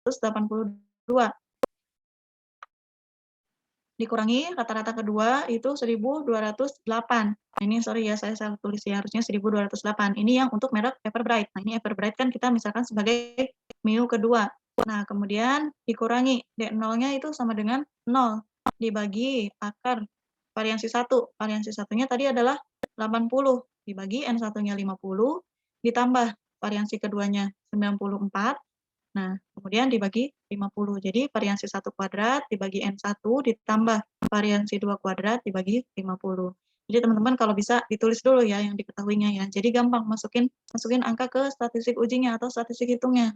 1282. Dikurangi rata-rata kedua itu 1208. Nah, ini sorry ya, saya salah tulis ya, harusnya 1208. Ini yang untuk merek Everbright. Nah, ini Everbright kan kita misalkan sebagai MIU kedua. Nah, kemudian dikurangi D0-nya itu sama dengan 0 dibagi akar variansi 1. Variansi satunya tadi adalah 80 dibagi N1-nya 50 ditambah variansi keduanya 94. Nah, kemudian dibagi 50. Jadi variansi 1 kuadrat dibagi N1 ditambah variansi 2 kuadrat dibagi 50. Jadi teman-teman kalau bisa ditulis dulu ya yang diketahuinya ya. Jadi gampang masukin angka ke statistik ujinya atau statistik hitungnya.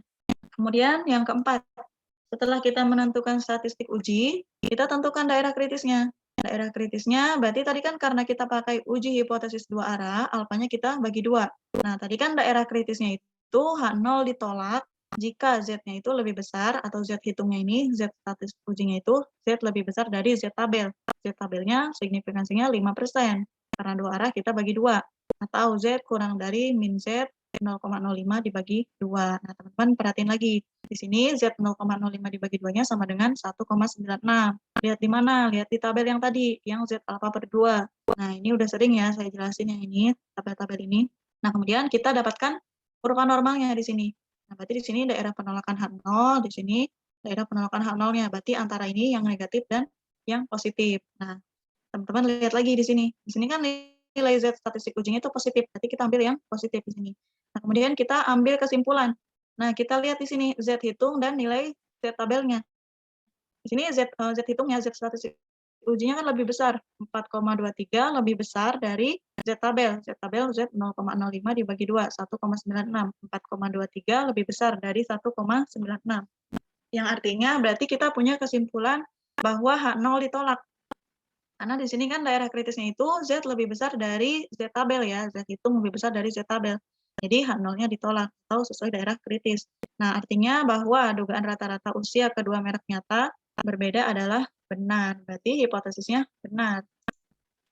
Kemudian yang keempat, setelah kita menentukan statistik uji, kita tentukan daerah kritisnya. Daerah kritisnya berarti tadi kan karena kita pakai uji hipotesis dua arah, alfanya kita bagi 2. Nah, tadi kan daerah kritisnya itu H0 ditolak jika Z-nya itu lebih besar, atau Z hitungnya ini, Z statistik ujinya itu Z lebih besar dari Z tabel. Z tabelnya signifikansinya 5%. Karena dua arah kita bagi 2. Atau Z kurang dari min Z 0,05 dibagi 2. Nah, teman-teman perhatiin lagi. Di sini Z 0,05 dibagi 2-nya sama dengan 1,96. Lihat di mana? Lihat di tabel yang tadi, yang Z alfa per 2. Nah, ini udah sering ya saya jelasin yang ini, tabel-tabel ini. Nah, kemudian kita dapatkan kurva normalnya di sini. Nah, berarti di sini daerah penolakan H0, di sini daerah penolakan H0-nya. Berarti antara ini yang negatif dan yang positif. Nah, teman-teman lihat lagi di sini. Di sini kan nilai Z statistik ujinya itu positif, berarti kita ambil yang positif di sini. Nah, kemudian kita ambil kesimpulan. Nah, kita lihat di sini Z hitung dan nilai Z tabelnya. Di sini Z hitungnya, Z statistik ujinya kan lebih besar, 4,23 lebih besar dari Z tabel. Z tabel Z 0,05 dibagi 2, 1,96. 4,23 lebih besar dari 1,96. Yang artinya berarti kita punya kesimpulan bahwa H0 ditolak. Karena di sini kan daerah kritisnya itu Z lebih besar dari Z tabel ya, Z hitung lebih besar dari Z tabel. Jadi H0-nya ditolak atau sesuai daerah kritis. Nah, artinya bahwa dugaan rata-rata usia kedua merek nyata berbeda adalah benar. Berarti hipotesisnya benar.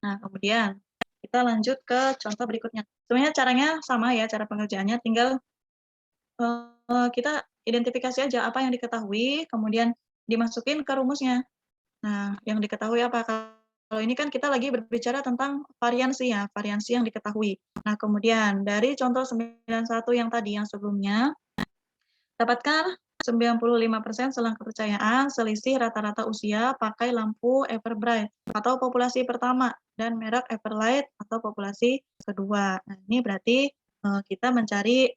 Nah, kemudian kita lanjut ke contoh berikutnya. Sebenarnya caranya sama ya, cara pengerjaannya, tinggal kita identifikasi aja apa yang diketahui, kemudian dimasukin ke rumusnya. Nah, yang diketahui apa? Kalau ini kan kita lagi berbicara tentang variansi ya, variansi yang diketahui. Nah, kemudian dari contoh 91 yang tadi, yang sebelumnya, dapatkan 95% selang kepercayaan selisih rata-rata usia pakai lampu Everbright atau populasi pertama dan merek Everlight atau populasi kedua. Nah, ini berarti kita mencari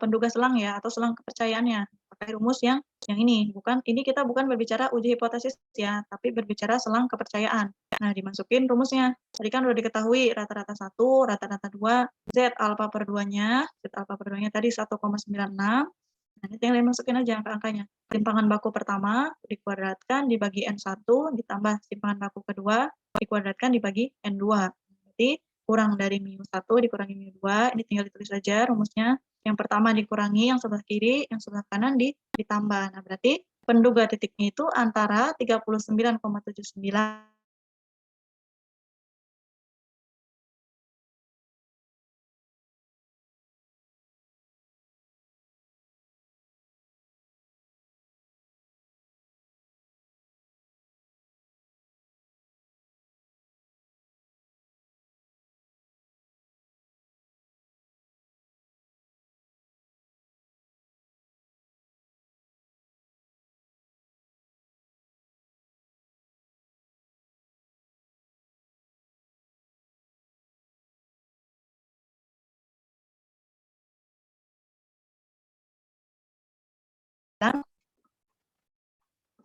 penduga selang ya atau selang kepercayaannya pakai rumus yang ini. Ini kita bukan berbicara uji hipotesis ya, tapi berbicara selang kepercayaan. Nah, dimasukin rumusnya. Tadi kan udah diketahui rata-rata 1, rata-rata 2, Z alfa per 2-nya, Z alfa per 2-nya tadi 1,96. Nah, ini tinggal dimasukin aja angka-angkanya. Simpangan baku pertama dikuadratkan dibagi N1 ditambah simpangan baku kedua dikuadratkan dibagi N2. Berarti kurang dari mu1 dikurangi mu2, ini tinggal ditulis saja rumusnya. Yang pertama dikurangi, yang sebelah kiri, yang sebelah kanan ditambah. Nah, berarti penduga titiknya itu antara 39,79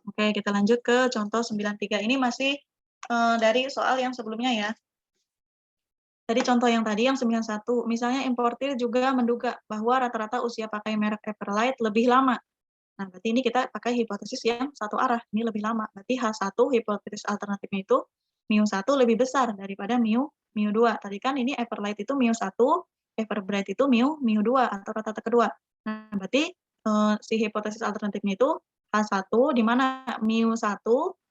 Oke, kita lanjut ke contoh 93. Ini masih dari soal yang sebelumnya ya. Tadi contoh yang tadi, yang 91, misalnya importir juga menduga bahwa rata-rata usia pakai merek Everlight lebih lama. Nah, berarti ini kita pakai hipotesis yang satu arah, ini lebih lama. Berarti H1 hipotesis alternatifnya itu mu1 lebih besar daripada mu2. Tadi kan ini Everlight itu mu1, Everbright itu mu2 atau rata-rata kedua. Nah, berarti si hipotesis alternatifnya itu H1 di mana mu1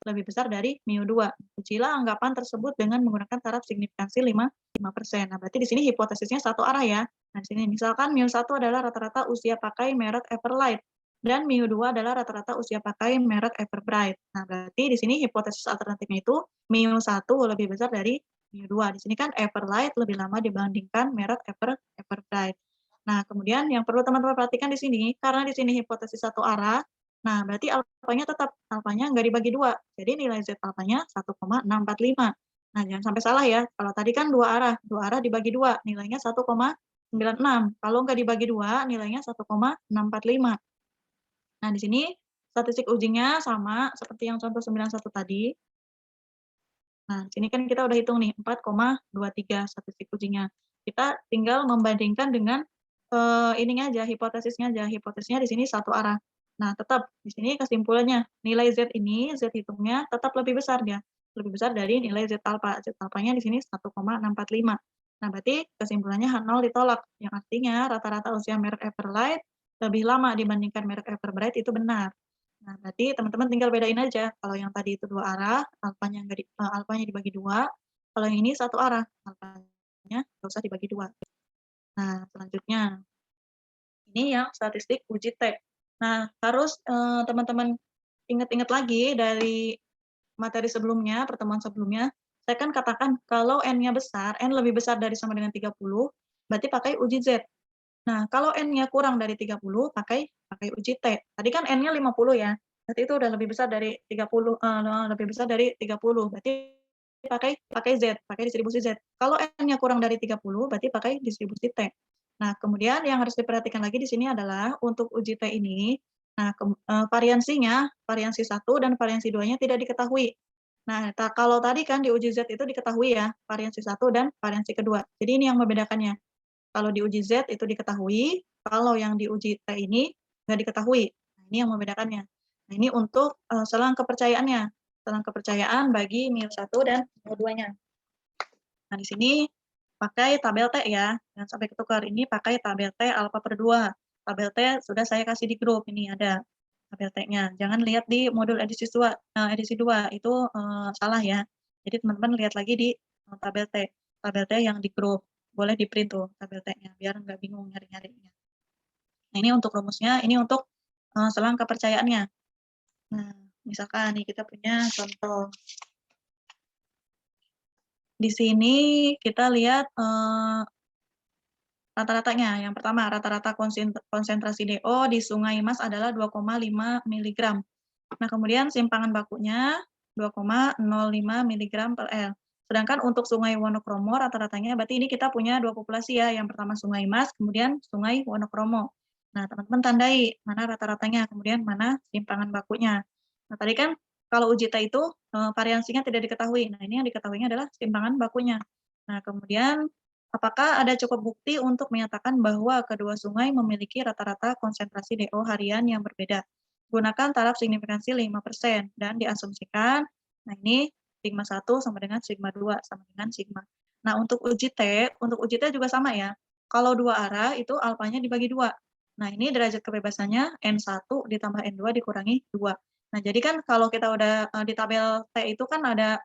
lebih besar dari mu2. Ujilah anggapan tersebut dengan menggunakan taraf signifikansi 5%. Nah, berarti di sini hipotesisnya satu arah ya. Nah, di sini misalkan mu1 adalah rata-rata usia pakai merek Everlight. dan mu2 adalah rata-rata usia pakai merek Everbright. Nah, berarti di sini hipotesis alternatifnya itu mu1 lebih besar dari mu2. Di sini kan Everlight lebih lama dibandingkan merek Everbright. Nah, kemudian yang perlu teman-teman perhatikan di sini, karena di sini hipotesis satu arah, nah berarti alfanya tetap, alfanya nggak dibagi dua. Jadi nilai Z alfanya 1,645. Nah, jangan sampai salah ya. Kalau tadi kan dua arah dibagi dua, nilainya 1,96. Kalau nggak dibagi dua, nilainya 1,645. Nah, di sini statistik ujinya sama seperti yang contoh 91 tadi. Nah, di sini kan kita udah hitung nih 4,23 statistik ujinya. Kita tinggal membandingkan dengan ininya aja, hipotesisnya aja. Hipotesisnya di sini satu arah. Nah, tetap di sini kesimpulannya nilai Z ini, Z hitungnya tetap lebih besar ya. Lebih besar dari nilai Z alfa. Z alfanya di sini 1,645. Nah, berarti kesimpulannya H0 ditolak. Yang artinya rata-rata usia merek Everlight lebih lama dibandingkan merek Everbright itu benar. Nah, berarti teman-teman tinggal bedain aja, kalau yang tadi itu dua arah, alfanya dibagi dua, kalau yang ini satu arah, alfanya nggak usah dibagi dua. Nah, selanjutnya, ini yang statistik uji T. Nah, harus teman-teman ingat-ingat lagi dari materi sebelumnya, pertemuan sebelumnya, saya kan katakan kalau N-nya besar, N lebih besar dari sama dengan 30, berarti pakai uji Z. Nah, kalau N-nya kurang dari 30, pakai uji T. Tadi kan N-nya 50 ya, berarti itu udah lebih besar dari 30, lebih besar dari 30, berarti pakai Z, pakai distribusi Z. Kalau N-nya kurang dari 30, berarti pakai distribusi T. Nah, kemudian yang harus diperhatikan lagi di sini adalah untuk uji T ini, nah variansinya, variansi 1 dan variansi 2-nya tidak diketahui. Nah, kalau tadi kan di uji Z itu diketahui ya, variansi 1 dan variansi kedua. Jadi ini yang membedakannya. Kalau di uji Z itu diketahui, kalau yang di uji T ini nggak diketahui. Nah, ini yang membedakannya. Nah, ini untuk selang kepercayaannya. Selang kepercayaan bagi mu1 dan mu2-nya. Nah, di sini pakai tabel T ya. Jangan sampai ketukar. Ini pakai tabel T alfa per 2. Tabel T sudah saya kasih di grup. Ini ada tabel T-nya. Jangan lihat di modul edisi 2. Edisi 2 itu salah ya. Jadi teman-teman lihat lagi di tabel T. Tabel T yang di grup. Boleh di print tuh tabel T-nya biar nggak bingung nyari-nyarinya. Nah, ini untuk rumusnya, ini untuk selang kepercayaannya. Nah, misalkan nih kita punya contoh. Di sini kita lihat rata-ratanya. Yang pertama, rata-rata konsentrasi DO di Sungai Mas adalah 2,5 mg. Nah, kemudian simpangan bakunya 2,05 mg per L. Sedangkan untuk Sungai Wonokromo rata-ratanya, berarti ini kita punya dua populasi ya. Yang pertama Sungai Mas, kemudian Sungai Wonokromo. Nah, teman-teman tandai mana rata-ratanya, kemudian mana simpangan bakunya. Nah, tadi kan kalau uji T itu variansinya tidak diketahui. Nah, ini yang diketahuinya adalah simpangan bakunya. Nah, kemudian apakah ada cukup bukti untuk menyatakan bahwa kedua sungai memiliki rata-rata konsentrasi DO harian yang berbeda? Gunakan taraf signifikansi 5% dan diasumsikan, nah ini sigma 1 sama dengan sigma 2 sama dengan sigma. Nah, untuk uji T juga sama ya. Kalau dua arah itu alfanya dibagi 2. Nah, ini derajat kebebasannya N1 ditambah N2 dikurangi 2. Nah, jadi kan kalau kita udah di tabel T itu kan ada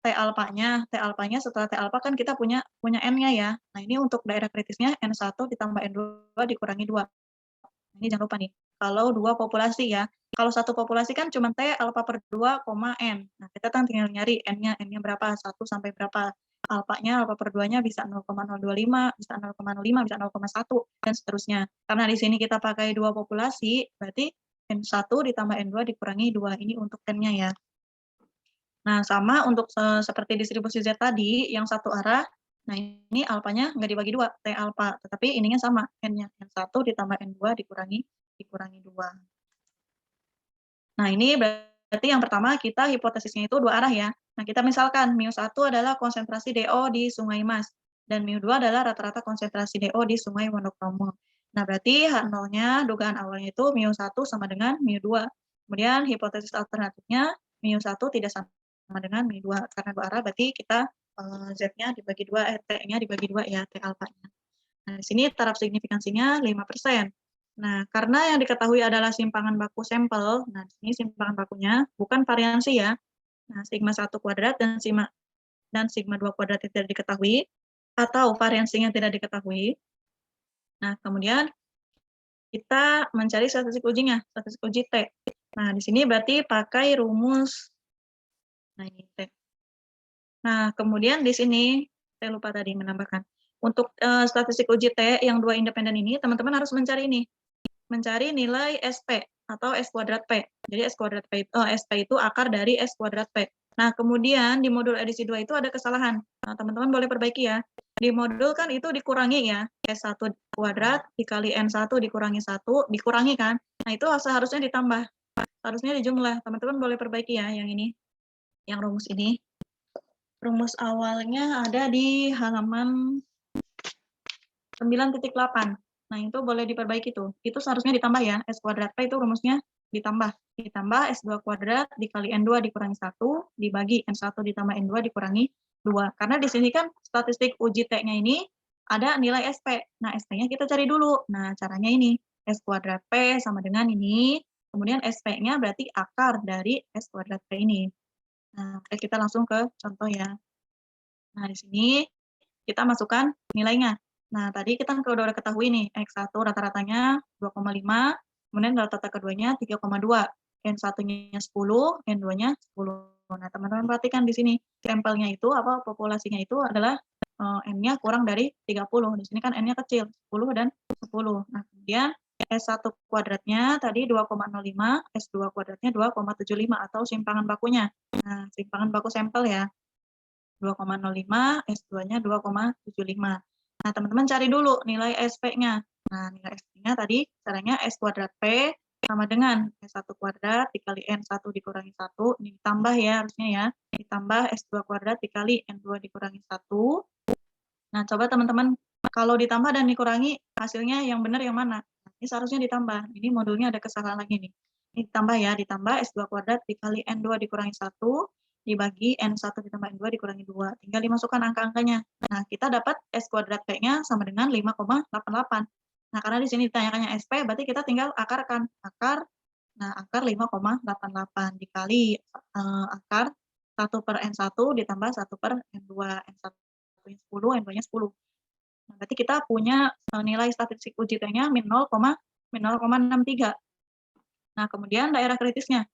T alfanya setelah T alfa kan kita punya N-nya ya. Nah, ini untuk daerah kritisnya N1 ditambah N2 dikurangi 2. Ini jangan lupa nih, kalau dua populasi ya. Kalau satu populasi kan cuma T alfa per 2, N. Nah, kita kan tinggal nyari N-nya berapa, 1 sampai berapa. Alfanya, alfa per 2-nya bisa 0,025, bisa 0,05, bisa 0,1, dan seterusnya. Karena di sini kita pakai dua populasi, berarti N1 ditambah N2 dikurangi 2. Ini untuk N-nya ya. Nah, sama untuk seperti distribusi Z tadi, yang satu arah, nah ini alfanya nggak dibagi 2, T alfa, tetapi ininya sama, N-nya, N1 ditambah N2 dikurangi 2. Nah, ini berarti yang pertama kita hipotesisnya itu dua arah ya. Nah, kita misalkan mu1 adalah konsentrasi DO di Sungai Mas, dan mu2 adalah rata-rata konsentrasi DO di Sungai Wonokromo. Nah, berarti H0-nya, dugaan awalnya itu mu1 sama dengan mu2. Kemudian hipotesis alternatifnya mu1 tidak sama dengan mu2. Karena dua arah berarti kita Z-nya dibagi 2, T-nya dibagi 2 ya, T alfanya. Nah, di sini taraf signifikansinya 5%. Nah, karena yang diketahui adalah simpangan baku sampel, nah di sini simpangan bakunya bukan variansi ya. Nah, sigma 1 kuadrat dan sigma 2 kuadrat tidak diketahui, atau variansinya tidak diketahui. Nah, kemudian kita mencari statistik ujinya, statistik uji T. Nah, di sini berarti pakai rumus, nah ini T. Nah, kemudian di sini, saya lupa tadi menambahkan. Untuk statistik uji T yang 2 independen ini, teman-teman harus mencari ini. Mencari nilai SP atau S kuadrat P. Jadi S kuadrat P, SP itu akar dari S kuadrat P. Nah, kemudian di modul edisi 2 itu ada kesalahan. Nah, teman-teman boleh perbaiki ya. Di modul kan itu dikurangi ya. S1 kuadrat dikali N1 dikurangi 1, dikurangi kan. Nah, itu seharusnya ditambah. Harusnya dijumlah. Teman-teman boleh perbaiki ya yang ini. Yang rumus ini. Rumus awalnya ada di halaman 9.8. Nah, itu boleh diperbaiki tuh. Itu seharusnya ditambah ya. S kuadrat P itu rumusnya ditambah. Ditambah S2 kuadrat dikali N2 dikurangi 1, dibagi N1 ditambah N2 dikurangi 2. Karena di sini kan statistik uji T-nya ini ada nilai SP. Nah, SP-nya kita cari dulu. Nah, caranya ini. S kuadrat P sama dengan ini. Kemudian SP-nya berarti akar dari S kuadrat P ini. Nah, oke, kita langsung ke contoh ya. Nah, di sini kita masukkan nilainya. Nah, tadi kita udah ketahui nih, X1 rata-ratanya 2,5, kemudian rata-rata keduanya 3,2, N1-nya 10, N2-nya 10. Nah, teman-teman perhatikan di sini, sampelnya itu, populasinya itu adalah N-nya kurang dari 30. Di sini kan N-nya kecil, 10 dan 10. Nah, kemudian S1 kuadratnya tadi 2,05, S2 kuadratnya 2,75 atau simpangan bakunya. Nah, simpangan baku sampel ya. 2,05, S2-nya 2,75. Nah, teman-teman cari dulu nilai SP-nya. Nah, nilai SP-nya tadi caranya S kuadrat P sama dengan S1 kuadrat dikali N1 dikurangi 1, ini ditambah ya harusnya ya. Ditambah S2 kuadrat dikali N2 dikurangi 1. Nah, coba teman-teman kalau ditambah dan dikurangi, hasilnya yang benar yang mana? Ini seharusnya ditambah. Ini modulnya ada kesalahan lagi nih. Ini ditambah ya, ditambah S2 kuadrat dikali N2 dikurangi 1, dibagi N1 ditambah N2 dikurangi 2. Tinggal dimasukkan angka-angkanya. Nah, kita dapat S kuadrat P-nya sama dengan 5,88. Nah, karena di sini ditanyakannya SP, berarti kita tinggal akarkan. Akar 5,88 dikali akar 1 per N1 ditambah 1 per N2. N1 nya 10, N2-nya 10. Nah, berarti kita punya nilai statistik uji T-nya min 0,63. Nah, kemudian daerah kritisnya.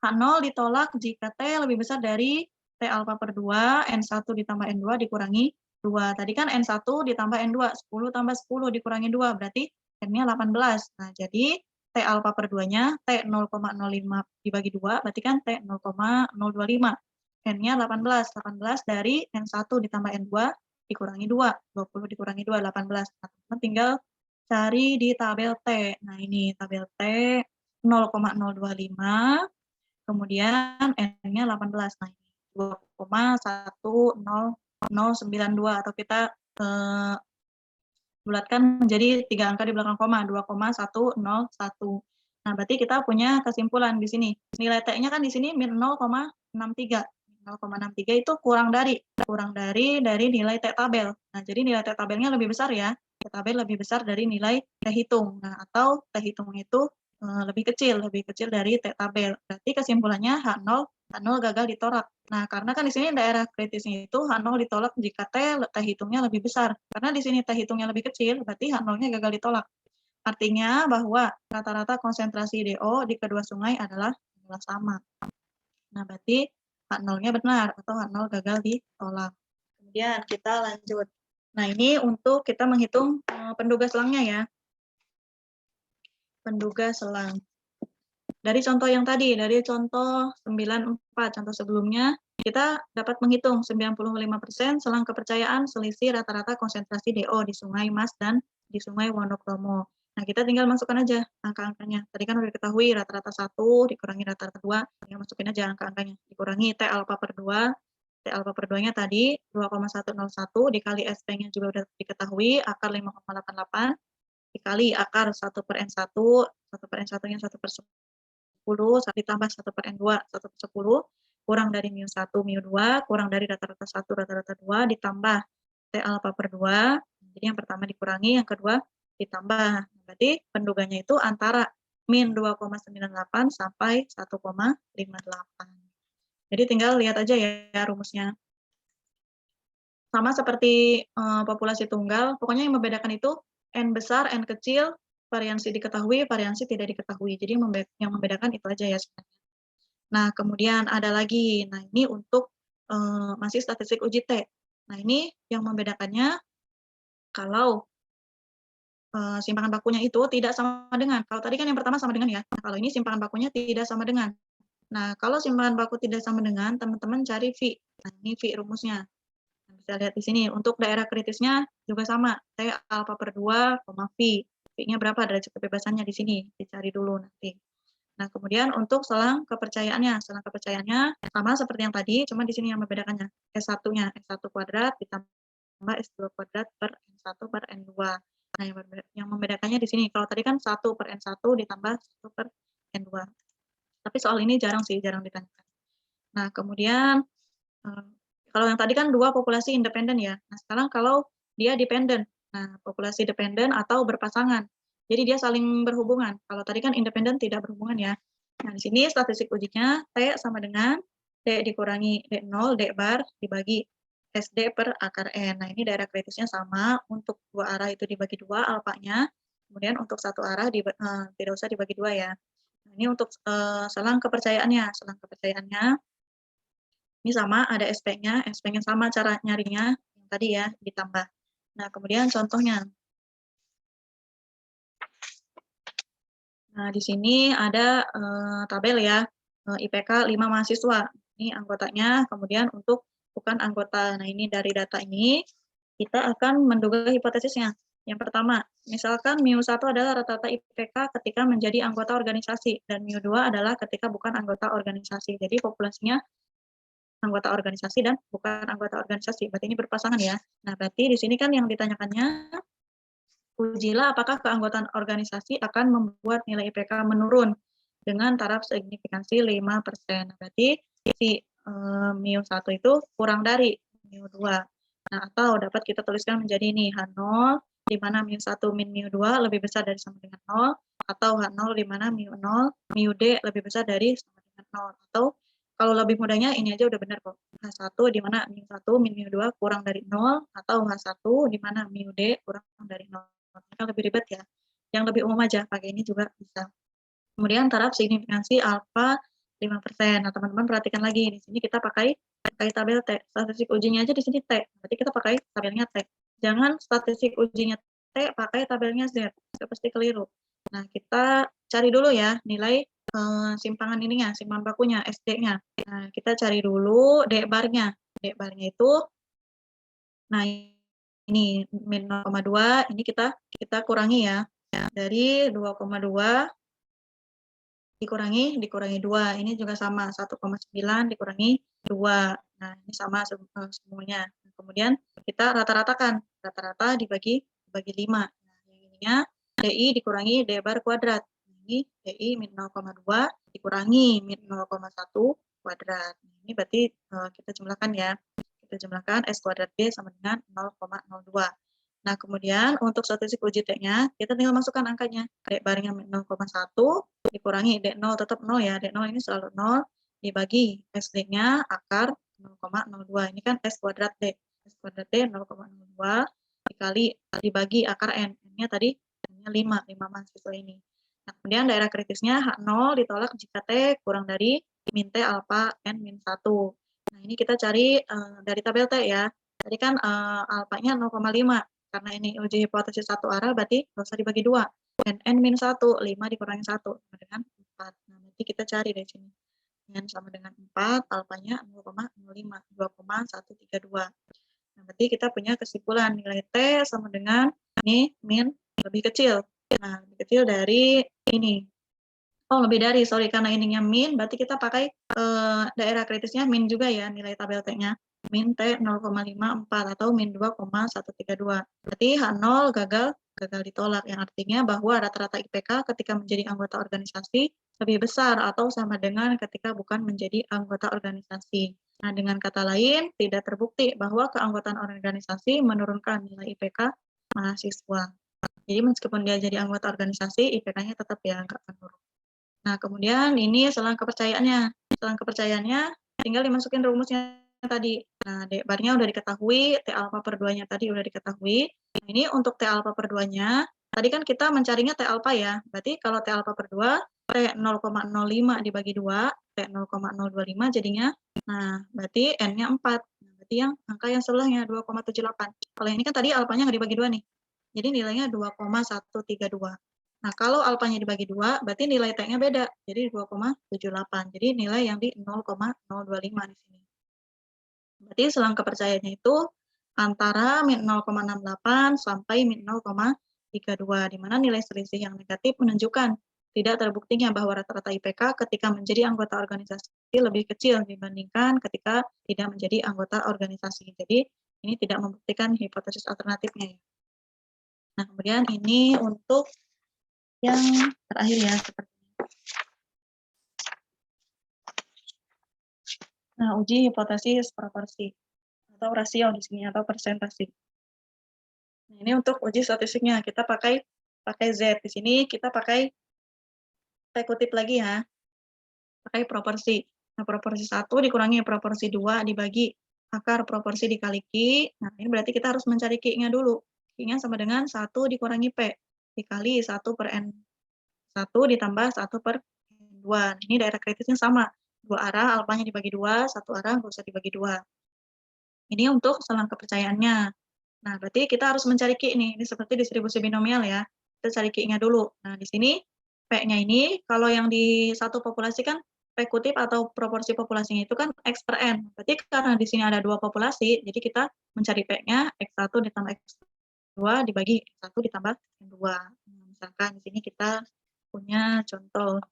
H0 ditolak jika T lebih besar dari T alfa per 2, N1 ditambah N2 dikurangi 2. Tadi kan N1 ditambah N2, 10 tambah 10 dikurangi 2, berarti N-nya 18. Nah, jadi T alfa per 2-nya T 0,05 dibagi 2, berarti kan T 0,025. N-nya 18. 18 dari N1 ditambah N2 dikurangi 2. 20 dikurangi 2, 18. Nah, tinggal cari di tabel T. Nah, ini tabel T 0,025. Kemudian N-nya 18. Nah, 2,10092 atau kita bulatkan menjadi 3 angka di belakang koma, 2,101. Nah, berarti kita punya kesimpulan di sini. Nilai T-nya kan di sini min 0,63. 0,63 itu kurang dari nilai T tabel. Nah, jadi nilai T tabelnya lebih besar ya. T tabel lebih besar dari nilai T hitung. Nah, atau T hitung itu lebih kecil dari T tabel. Berarti kesimpulannya H0 gagal ditolak. Nah, karena kan di sini daerah kritisnya itu H0 ditolak jika T hitungnya lebih besar. Karena di sini T hitungnya lebih kecil, berarti H0-nya gagal ditolak. Artinya bahwa rata-rata konsentrasi DO di kedua sungai adalah sama. Nah, berarti H0-nya benar atau H0 gagal ditolak. Kemudian kita lanjut. Nah, ini untuk kita menghitung penduga selangnya ya. Penduga selang. Dari contoh yang tadi, dari contoh 94, contoh sebelumnya, kita dapat menghitung 95% selang kepercayaan selisih rata-rata konsentrasi DO di Sungai Mas dan di Sungai Wonokromo. Nah, kita tinggal masukkan aja angka-angkanya. Tadi kan udah diketahui rata-rata 1 dikurangi rata-rata 2, tinggal masukin aja angka-angkanya. Dikurangi T alfa per 2, T alfa per 2-nya tadi 2,101 dikali SP-nya juga udah diketahui, akar 5,88 dikali akar 1 per N1, 1 per N1-nya 1 per 10, ditambah 1 per N2, 1 per 10, kurang dari mu1, mu2, kurang dari rata-rata 1, rata-rata 2, ditambah T alfa per 2, jadi yang pertama dikurangi, yang kedua ditambah. Berarti penduganya itu antara min 2,98 sampai 1,58. Jadi tinggal lihat aja ya rumusnya. Sama seperti populasi tunggal, pokoknya yang membedakan itu N besar, N kecil, variansi diketahui, variansi tidak diketahui. Jadi yang membedakan itu aja ya sebenarnya. Nah, kemudian ada lagi. Nah, ini untuk masih statistik uji T. Nah, ini yang membedakannya kalau simpangan bakunya itu tidak sama dengan. Kalau tadi kan yang pertama sama dengan ya. Nah, kalau ini simpangan bakunya tidak sama dengan. Nah, kalau simpangan baku tidak sama dengan, teman-teman cari V. Nah, ini V rumusnya. Nah, bisa lihat di sini. Untuk daerah kritisnya juga sama. T alfa per 2, V. V-nya berapa derajat kebebasannya di sini. Dicari dulu nanti. Nah, kemudian untuk selang kepercayaannya. Selang kepercayaannya sama seperti yang tadi, cuma di sini yang membedakannya. S1-nya, S1 kuadrat ditambah S2 kuadrat per N1 per N2. Nah, yang membedakannya di sini. Kalau tadi kan 1 per N1 ditambah 1 per N2. Tapi soal ini jarang sih, jarang ditanyakan. Nah, kemudian kalau yang tadi kan 2 populasi independen ya. Nah, sekarang kalau dia dependen. Nah, populasi dependen atau berpasangan. Jadi dia saling berhubungan. Kalau tadi kan independen tidak berhubungan ya. Nah, di sini statistik ujinya T sama dengan D dikurangi D0, D bar dibagi SD per akar N. Nah, ini daerah kritisnya sama. Untuk 2 arah itu dibagi 2 alfanya. Kemudian untuk 1 arah tidak usah dibagi 2 ya. Nah, ini untuk selang kepercayaannya. Selang kepercayaannya ini sama, ada SP-nya sama cara nyarinya yang tadi ya, ditambah. Nah, kemudian contohnya. Nah, di sini ada tabel ya, IPK 5 mahasiswa. Ini anggotanya, kemudian untuk bukan anggota. Nah, ini dari data ini, kita akan menduga hipotesisnya. Yang pertama, misalkan MIU1 adalah rata-rata IPK ketika menjadi anggota organisasi, dan MIU2 adalah ketika bukan anggota organisasi. Jadi populasinya anggota organisasi dan bukan anggota organisasi. Berarti ini berpasangan ya. Nah, berarti di sini kan yang ditanyakannya, ujilah apakah keanggotaan organisasi akan membuat nilai IPK menurun dengan taraf signifikansi 5%. Nah, berarti si MIU1 itu kurang dari MIU2. Nah, atau dapat kita tuliskan menjadi ini H0 di mana MIU1 min MIU2 lebih besar dari sama dengan 0, atau H0 di mana MIU0, MIUD lebih besar dari sama dengan 0. Atau kalau lebih mudahnya ini aja udah benar kok. H1 di mana MIU1 min MIU2 kurang dari 0, atau H1 di mana MIUD kurang dari 0. Ini lebih ribet ya. Yang lebih umum aja, pakai ini juga bisa. Kemudian taraf signifikansi alfa 5%. Nah, teman-teman perhatikan lagi. Di sini kita pakai tabel T. Statistik ujinya aja di sini T. Berarti kita pakai tabelnya T. Jangan statistik ujinya T, pakai tabelnya Z. Itu pasti keliru. Nah, kita cari dulu ya nilai simpangan ininya, simpangan bakunya, SD-nya. Nah, kita cari dulu D barnya. D barnya itu, nah ini min 0,2, ini kita kurangi ya. Dari 2,2 dikurangi 2. Ini juga sama, 1,9 dikurangi 2. Nah, ini sama semuanya. Nah, kemudian kita rata-ratakan. Rata-rata dibagi 5. Nah, yang ininya DI dikurangi D bar kuadrat. Ini DI min 0,2 dikurangi min 0,1 kuadrat. Ini berarti kita jumlahkan ya. Kita jumlahkan S kuadrat B sama dengan 0,02. Nah, kemudian untuk statistik uji T-nya, kita tinggal masukkan angkanya. D barnya 0,1 dikurangi D0 tetap 0 ya. D0 ini selalu 0 dibagi SD-nya akar 0,02. Ini kan S kuadrat D. S kuadrat D 0,02 dikali dibagi akar N. N-nya tadi N-nya 5 mahasiswa ini. Nah, kemudian daerah kritisnya H0 ditolak jika T kurang dari min T alfa N min 1. Nah, ini kita cari dari tabel T ya. Tadi kan alfanya 0,5. Karena ini uji hipotesis satu arah, berarti nggak usah dibagi 2. Dan N-1, 5 dikurangi 1, sama dengan 4. Nah, nanti kita cari dari sini. N sama dengan 4, alfanya 0,05, 2,132. Nah, berarti kita punya kesimpulan nilai T sama dengan ini min lebih kecil. Nah, lebih kecil dari ini. Oh, lebih dari, sorry, karena ininya min, berarti kita pakai daerah kritisnya min juga ya, nilai tabel T-nya. Min T 0,54 atau min 2,132. Berarti H0 gagal ditolak, yang artinya bahwa rata-rata IPK ketika menjadi anggota organisasi lebih besar atau sama dengan ketika bukan menjadi anggota organisasi. Nah, dengan kata lain, tidak terbukti bahwa keanggotaan organisasi menurunkan nilai IPK mahasiswa. Jadi meskipun dia jadi anggota organisasi, IPK-nya tetap ya nggak menurun. Nah, kemudian ini selang kepercayaannya. Selang kepercayaannya tinggal dimasukin rumusnya tadi. Nah, D barnya udah diketahui, T alfa per 2-nya tadi udah diketahui. Nah, ini untuk T alfa per 2-nya, tadi kan kita mencarinya T alpha ya, berarti kalau T alpha per 2, T 0,05 dibagi 2, T 0,025 jadinya, nah berarti N-nya 4. Nah, berarti yang angka yang sebelahnya 2,78. Kalau yang ini kan tadi alfanya nggak dibagi 2 nih, jadi nilainya 2,132. Nah, kalau alfanya dibagi 2, berarti nilai T-nya beda, jadi 2,78. Jadi nilai yang di 0,025 di sini. Berarti selang kepercayaannya itu antara min 0,68 sampai min 0,32, di mana nilai selisih yang negatif menunjukkan tidak terbuktinya bahwa rata-rata IPK ketika menjadi anggota organisasi lebih kecil dibandingkan ketika tidak menjadi anggota organisasi. Jadi ini tidak membuktikan hipotesis alternatifnya. Nah, kemudian ini untuk yang terakhir ya, seperti ini. Nah, uji hipotesis proporsi atau rasio di sini atau persentase. Nah, ini untuk uji statistiknya kita pakai Z. Di sini kita pakai saya kutip lagi ya, pakai proporsi. Nah, proporsi 1 dikurangi proporsi 2 dibagi akar proporsi dikali Q. Nah, ini berarti kita harus mencari Q-nya dulu. Q-nya sama dengan 1 dikurangi P dikali 1 per N1 ditambah 1 per N2. Ini daerah kritisnya sama. Dua arah, alfanya dibagi 2, satu arah nggak usah dibagi 2. Ini untuk selang kepercayaannya. Nah, berarti kita harus mencari Q nih. Ini seperti distribusi binomial ya. Kita cari Q-nya dulu. Nah, di sini P-nya ini, kalau yang di satu populasi kan P kutip atau proporsi populasinya itu kan X per N. Berarti karena di sini ada 2 populasi, jadi kita mencari P-nya X1 ditambah X2 dibagi X1 ditambah N2. Nah, misalkan di sini kita punya contoh.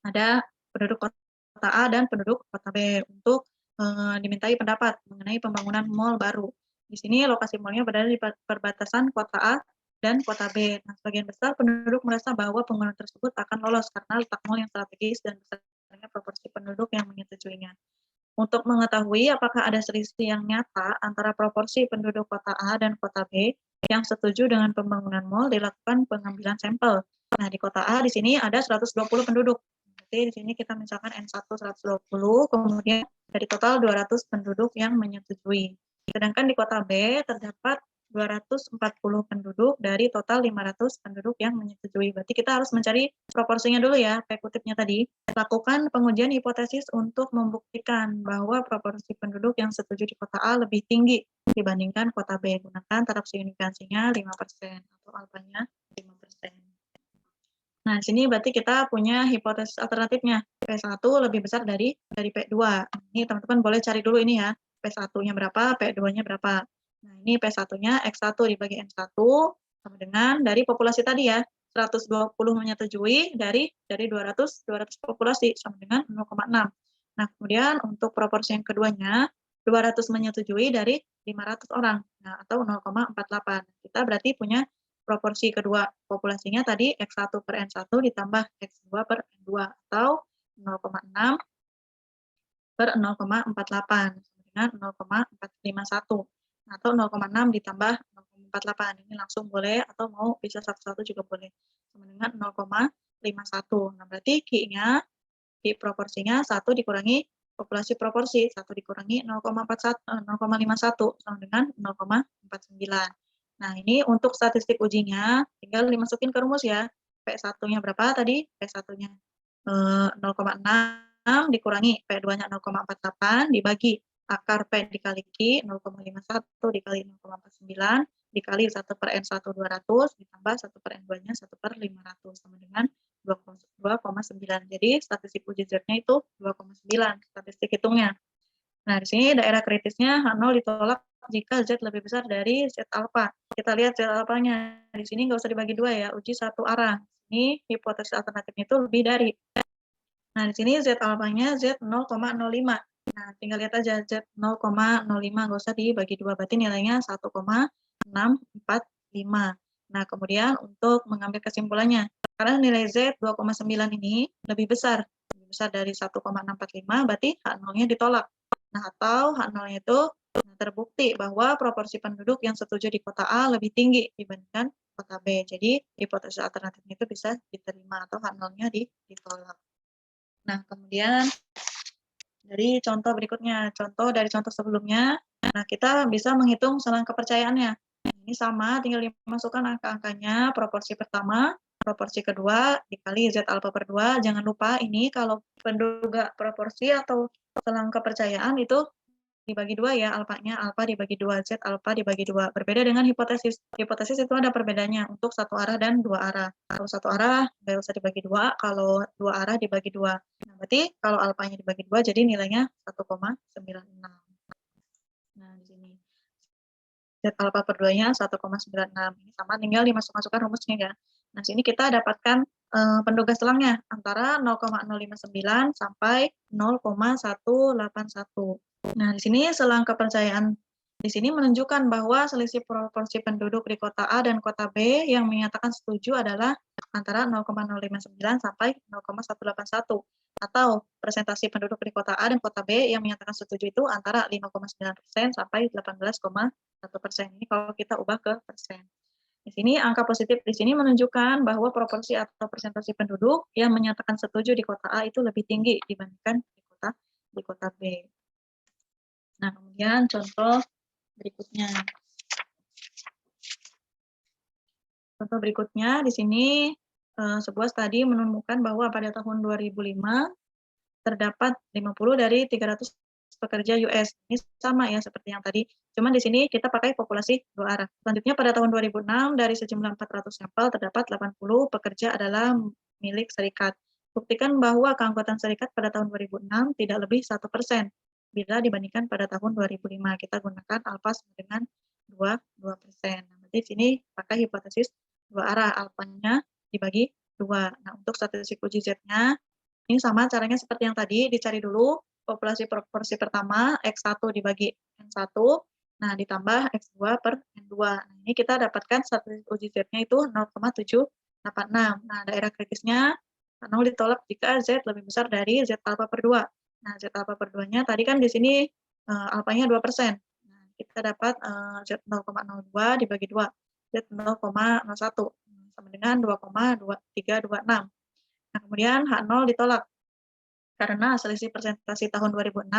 Ada penduduk kota A dan penduduk kota B untuk dimintai pendapat mengenai pembangunan mal baru. Di sini lokasi malnya berada di perbatasan kota A dan kota B. Nah, sebagian besar penduduk merasa bahwa pembangunan tersebut akan lolos karena letak mal yang strategis dan besarnya proporsi penduduk yang menyetujuinya. Untuk mengetahui apakah ada selisih yang nyata antara proporsi penduduk kota A dan kota B yang setuju dengan pembangunan mal, dilakukan pengambilan sampel. Nah, di kota A di sini ada 120 penduduk. Berarti di sini kita misalkan N1 120, kemudian dari total 200 penduduk yang menyetujui. Sedangkan di kota B terdapat 240 penduduk dari total 500 penduduk yang menyetujui. Berarti kita harus mencari proporsinya dulu ya, P kutipnya tadi. Lakukan pengujian hipotesis untuk membuktikan bahwa proporsi penduduk yang setuju di kota A lebih tinggi dibandingkan kota B. Gunakan taraf signifikansinya 5% atau alfanya 5%. Nah, sini berarti kita punya hipotesis alternatifnya. P1 lebih besar dari P2. Ini teman-teman boleh cari dulu ini ya. P1-nya berapa, P2-nya berapa. Nah, ini P1-nya X1 dibagi N1 sama dengan dari populasi tadi ya. 120 menyetujui dari 200 populasi sama dengan 0,6. Nah, kemudian untuk proporsi yang keduanya 200 menyetujui dari 500 orang. Nah, atau 0,48. Kita berarti punya proporsi kedua populasinya tadi X1 per N1 ditambah X2 per N2 atau 0,6 per 0,48 dengan 0,451 atau 0,6 ditambah 0,48. Ini langsung boleh atau mau bisa satu-satu juga boleh. Sama dengan 0,51. Nah, berarti Q-nya, Q proporsinya 1 dikurangi populasi proporsi, 1 dikurangi 0,51 sama dengan 0,49. Nah, ini untuk statistik ujinya, tinggal dimasukin ke rumus ya. P1-nya berapa tadi? P1-nya 0,6 dikurangi P2-nya 0,48 dibagi akar P dikali Q 0,51 dikali 0,49 dikali 1 per N1 200 ditambah 1 per N2-nya 1 per 500 sama dengan 2,9. Jadi statistik uji Z-nya itu 2,9 statistik hitungnya. Nah, di sini daerah kritisnya H0 ditolak jika Z lebih besar dari Z alfa. Kita lihat Z alfanya. Di sini nggak usah dibagi 2 ya, uji satu arah. Ini hipotesis alternatifnya itu lebih dari. Nah, di sini Z alfanya Z 0,05. Nah, tinggal lihat aja Z 0,05, nggak usah dibagi 2, berarti nilainya 1,645. Nah, kemudian untuk mengambil kesimpulannya, karena nilai Z 2,9 ini lebih besar dari 1,645, berarti H0-nya ditolak. Nah, atau H0-nya itu terbukti bahwa proporsi penduduk yang setuju di kota A lebih tinggi dibandingkan kota B. Jadi, hipotesis alternatifnya itu bisa diterima atau H0-nya ditolak. Nah, kemudian dari contoh berikutnya, contoh dari contoh sebelumnya, nah kita bisa menghitung selang kepercayaannya. Ini sama, tinggal dimasukkan angka-angkanya, proporsi pertama, proporsi kedua, dikali Z alfa per 2. Jangan lupa ini kalau penduga proporsi atau selang kepercayaan itu dibagi 2 ya, alfanya, alfa dibagi 2, Z alfa dibagi 2. Berbeda dengan hipotesis. Hipotesis itu ada perbedaannya untuk satu arah dan dua arah. Kalau satu arah nggak usah dibagi 2, kalau dua arah dibagi 2. Nah, berarti kalau alfanya dibagi 2, jadi nilainya 1,96. Nah, di sini. Z alfa per 2-nya 1,96. Ini sama, tinggal dimasuk-masukkan rumusnya ya. Nah, sini kita dapatkan penduga selangnya antara 0,059 sampai 0,181. Nah, di sini selang kepercayaan di sini menunjukkan bahwa selisih proporsi penduduk di kota A dan kota B yang menyatakan setuju adalah antara 0,059 sampai 0,181. Atau presentasi penduduk di kota A dan kota B yang menyatakan setuju itu antara 5,9% sampai 18,1%. Ini kalau kita ubah ke persen. Di sini angka positif di sini menunjukkan bahwa proporsi atau presentasi penduduk yang menyatakan setuju di kota A itu lebih tinggi dibandingkan di kota B. Nah, kemudian contoh berikutnya. Contoh berikutnya di sini sebuah studi menemukan bahwa pada tahun 2005 terdapat 50 dari 300 pekerja US. Ini sama ya seperti yang tadi. Cuman di sini kita pakai populasi dua arah. Selanjutnya pada tahun 2006 dari sejumlah 400 sampel terdapat 80 pekerja adalah milik serikat. Buktikan bahwa keanggotaan serikat pada tahun 2006 tidak lebih 1% bila dibandingkan pada tahun 2005. Kita gunakan alfa sama dengan 2%. Nah, berarti di sini pakai hipotesis dua arah, alfanya dibagi 2. Nah, untuk statistik uji Z-nya ini sama caranya seperti yang tadi, dicari dulu populasi proporsi pertama, X1 dibagi N1, nah ditambah X2 per N2. Nah, ini kita dapatkan statistik uji Z-nya itu 0,786. Nah, daerah kritisnya 0 ditolak jika Z lebih besar dari Z alfa per 2. Nah, Z alfa per 2-nya tadi kan di sini alfanya 2%. Nah, kita dapat Z 0,02 dibagi 2, Z 0,01 sama dengan 2,2326. Nah, kemudian H0 ditolak karena selisih presentasi tahun 2006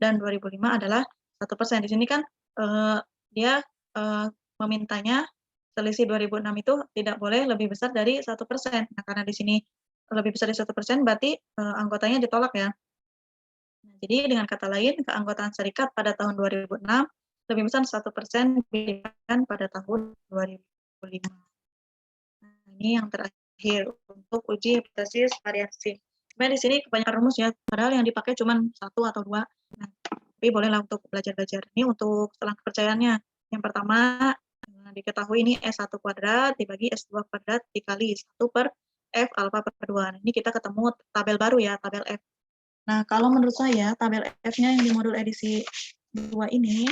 dan 2005 adalah 1%. Di sini kan dia memintanya selisih 2006 itu tidak boleh lebih besar dari 1%. Nah, karena di sini lebih besar dari 1%, berarti anggotanya ditolak ya. Nah, jadi dengan kata lain, keanggotaan serikat pada tahun 2006 lebih besar 1% dibandingkan pada tahun 2005. Nah, ini yang terakhir untuk uji hipotesis variasi. Sebenarnya di sini kebanyakan rumus ya, padahal yang dipakai cuma 1 atau 2. Nah, tapi bolehlah untuk belajar-belajar. Ini untuk selang kepercayaannya. Yang pertama, diketahui ini S1 kuadrat dibagi S2 kuadrat dikali 1 per F alfa per 2. Nah, ini kita ketemu tabel baru ya, tabel F. Nah, kalau menurut saya, tabel F-nya yang di modul edisi 2 ini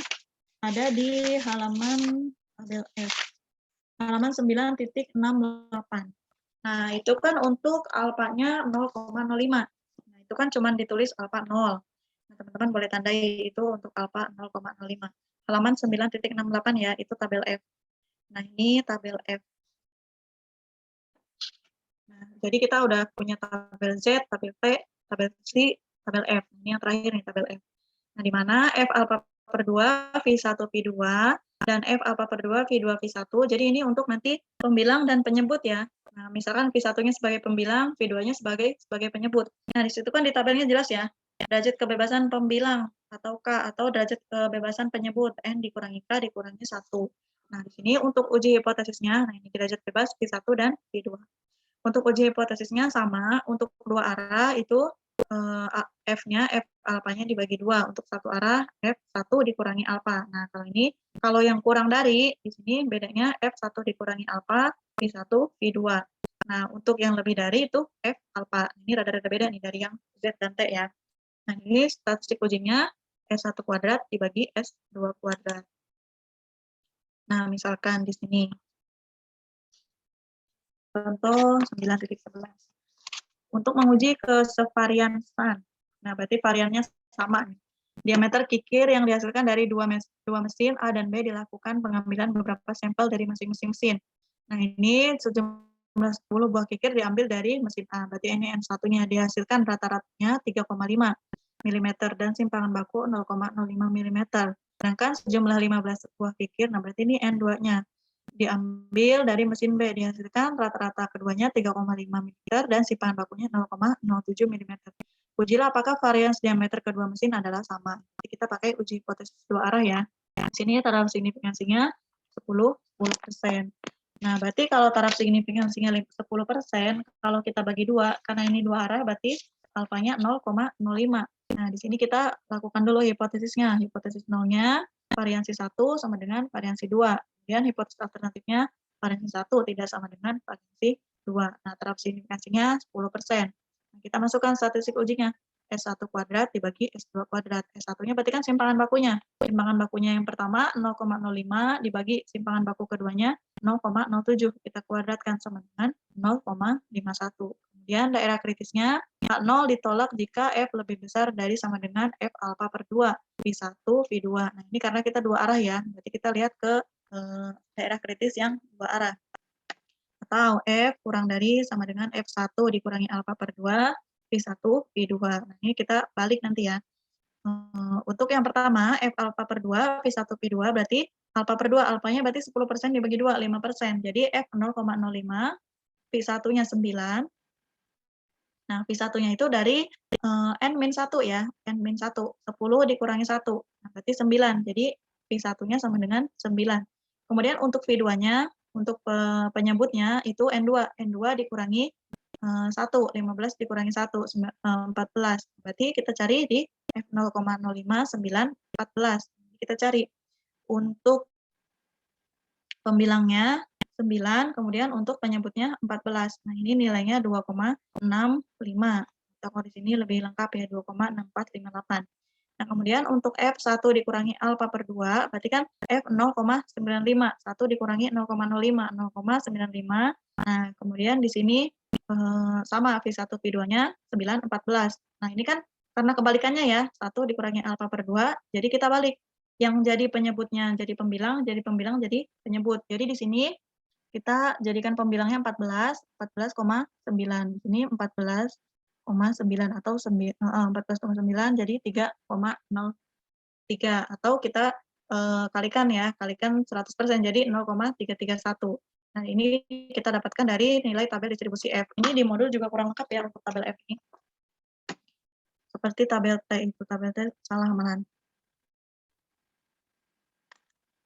ada di halaman tabel F. Halaman 9.68. Nah, itu kan untuk alfanya 0,05. Nah, itu kan cuma ditulis alfa 0. Nah, teman-teman boleh tandai itu untuk alfa 0,05. Halaman 9.68 ya, itu tabel F. Nah, ini tabel F. Nah, jadi kita udah punya tabel Z, tabel T, tabel C, tabel F. Ini yang terakhir nih, tabel F. Nah, di mana F alfa per 2, V1, V2, dan F alfa per 2, V2, V1. Jadi ini untuk nanti pembilang dan penyebut ya. Nah, misalkan V1-nya sebagai pembilang, V2-nya sebagai penyebut. Nah, di situ kan di tabelnya jelas ya, derajat kebebasan pembilang atau K, atau derajat kebebasan penyebut, N dikurangi K dikurangi 1. Nah, di sini untuk uji hipotesisnya, nah ini derajat bebas V1 dan V2. Untuk uji hipotesisnya sama, untuk dua arah itu F-nya, F alfanya dibagi 2. Untuk satu arah, F1 dikurangi alfa. Nah, kalau yang kurang dari, di sini bedanya F1 dikurangi alfa, V1, V2. Nah, untuk yang lebih dari itu F alfa. Ini rada-rada beda nih dari yang Z dan T ya. Nah, ini statistik ujinya S1 kuadrat dibagi S2 kuadrat. Nah, misalkan di sini. Contoh 9.11. Untuk menguji kesevariansan. Nah, berarti variannya sama. Diameter kikir yang dihasilkan dari dua mesin A dan B dilakukan pengambilan beberapa sampel dari masing-masing mesin. Nah, ini sejumlah 10 buah kikir diambil dari mesin A. Berarti ini N1-nya dihasilkan rata-ratanya 3,5 mm dan simpangan baku 0,05 mm. Sedangkan sejumlah 15 buah kikir, nah berarti ini N2-nya. Diambil dari mesin B, dihasilkan rata-rata keduanya 3,5 mm dan simpangan bakunya 0,07 mm. Ujilah apakah varians diameter kedua mesin adalah sama. Jadi kita pakai uji hipotesis dua arah ya. Di sini taraf signifikansinya 10%. Nah, berarti kalau taraf signifikansinya 10%, kalau kita bagi dua, karena ini dua arah, berarti alfanya 0,05. Nah, di sini kita lakukan dulu hipotesisnya. Hipotesis nolnya, variansi 1 sama dengan variansi 2. Kemudian hipotesis alternatifnya, variansi 1 tidak sama dengan variansi 2. Nah, taraf signifikansinya 10%. Nah, kita masukkan statistik ujinya. S1 kuadrat dibagi S2 kuadrat. S1-nya berarti kan simpangan bakunya. Simpangan bakunya yang pertama 0,05 dibagi simpangan baku keduanya 0,07. Kita kuadratkan sama dengan 0,51. Kemudian daerah kritisnya H0 ditolak jika F lebih besar dari sama dengan F alfa per 2. V1, V2. Nah, ini karena kita dua arah ya. Berarti kita lihat ke daerah kritis yang dua arah. Atau F kurang dari sama dengan F1 dikurangi alfa per 2, V1, V2. Nah, ini kita balik nanti ya. Untuk yang pertama, F alfa per 2, V1, V2 berarti alfa per 2, alfanya berarti 10% dibagi 2, 5%. Jadi F 0,05, V1-nya 9. Nah, V1-nya itu dari N-1 ya, N-1, 10 dikurangi 1. Nah, berarti 9. Jadi V1-nya sama dengan 9. Kemudian untuk V2-nya, untuk penyebutnya itu N2. N2 dikurangi 1, 15 dikurangi 1, 14. Berarti kita cari di F 0,05, 9, 14. Kita cari untuk pembilangnya 9, kemudian untuk penyebutnya 14. Nah, ini nilainya 2,65. Kalau di sini lebih lengkap ya, 2,6458. Nah, kemudian untuk F1 dikurangi alfa per 2, berarti kan F 0,95. 1 dikurangi 0,05, 0,95. Nah, kemudian di sini sama V1, V2-nya 9, 14. Nah, ini kan karena kebalikannya ya, 1 dikurangi alfa per 2, jadi kita balik. Yang jadi penyebutnya jadi pembilang, jadi pembilang jadi penyebut. Jadi di sini kita jadikan pembilangnya 14, 14,9. Di sini 14,9 atau 14,9 jadi 3,03 atau kita kalikan ya, kalikan 100% jadi 0,331. Nah, ini kita dapatkan dari nilai tabel distribusi F. Ini di modul juga kurang lengkap ya untuk tabel F ini. Seperti tabel T itu, tabel T salah hamalan.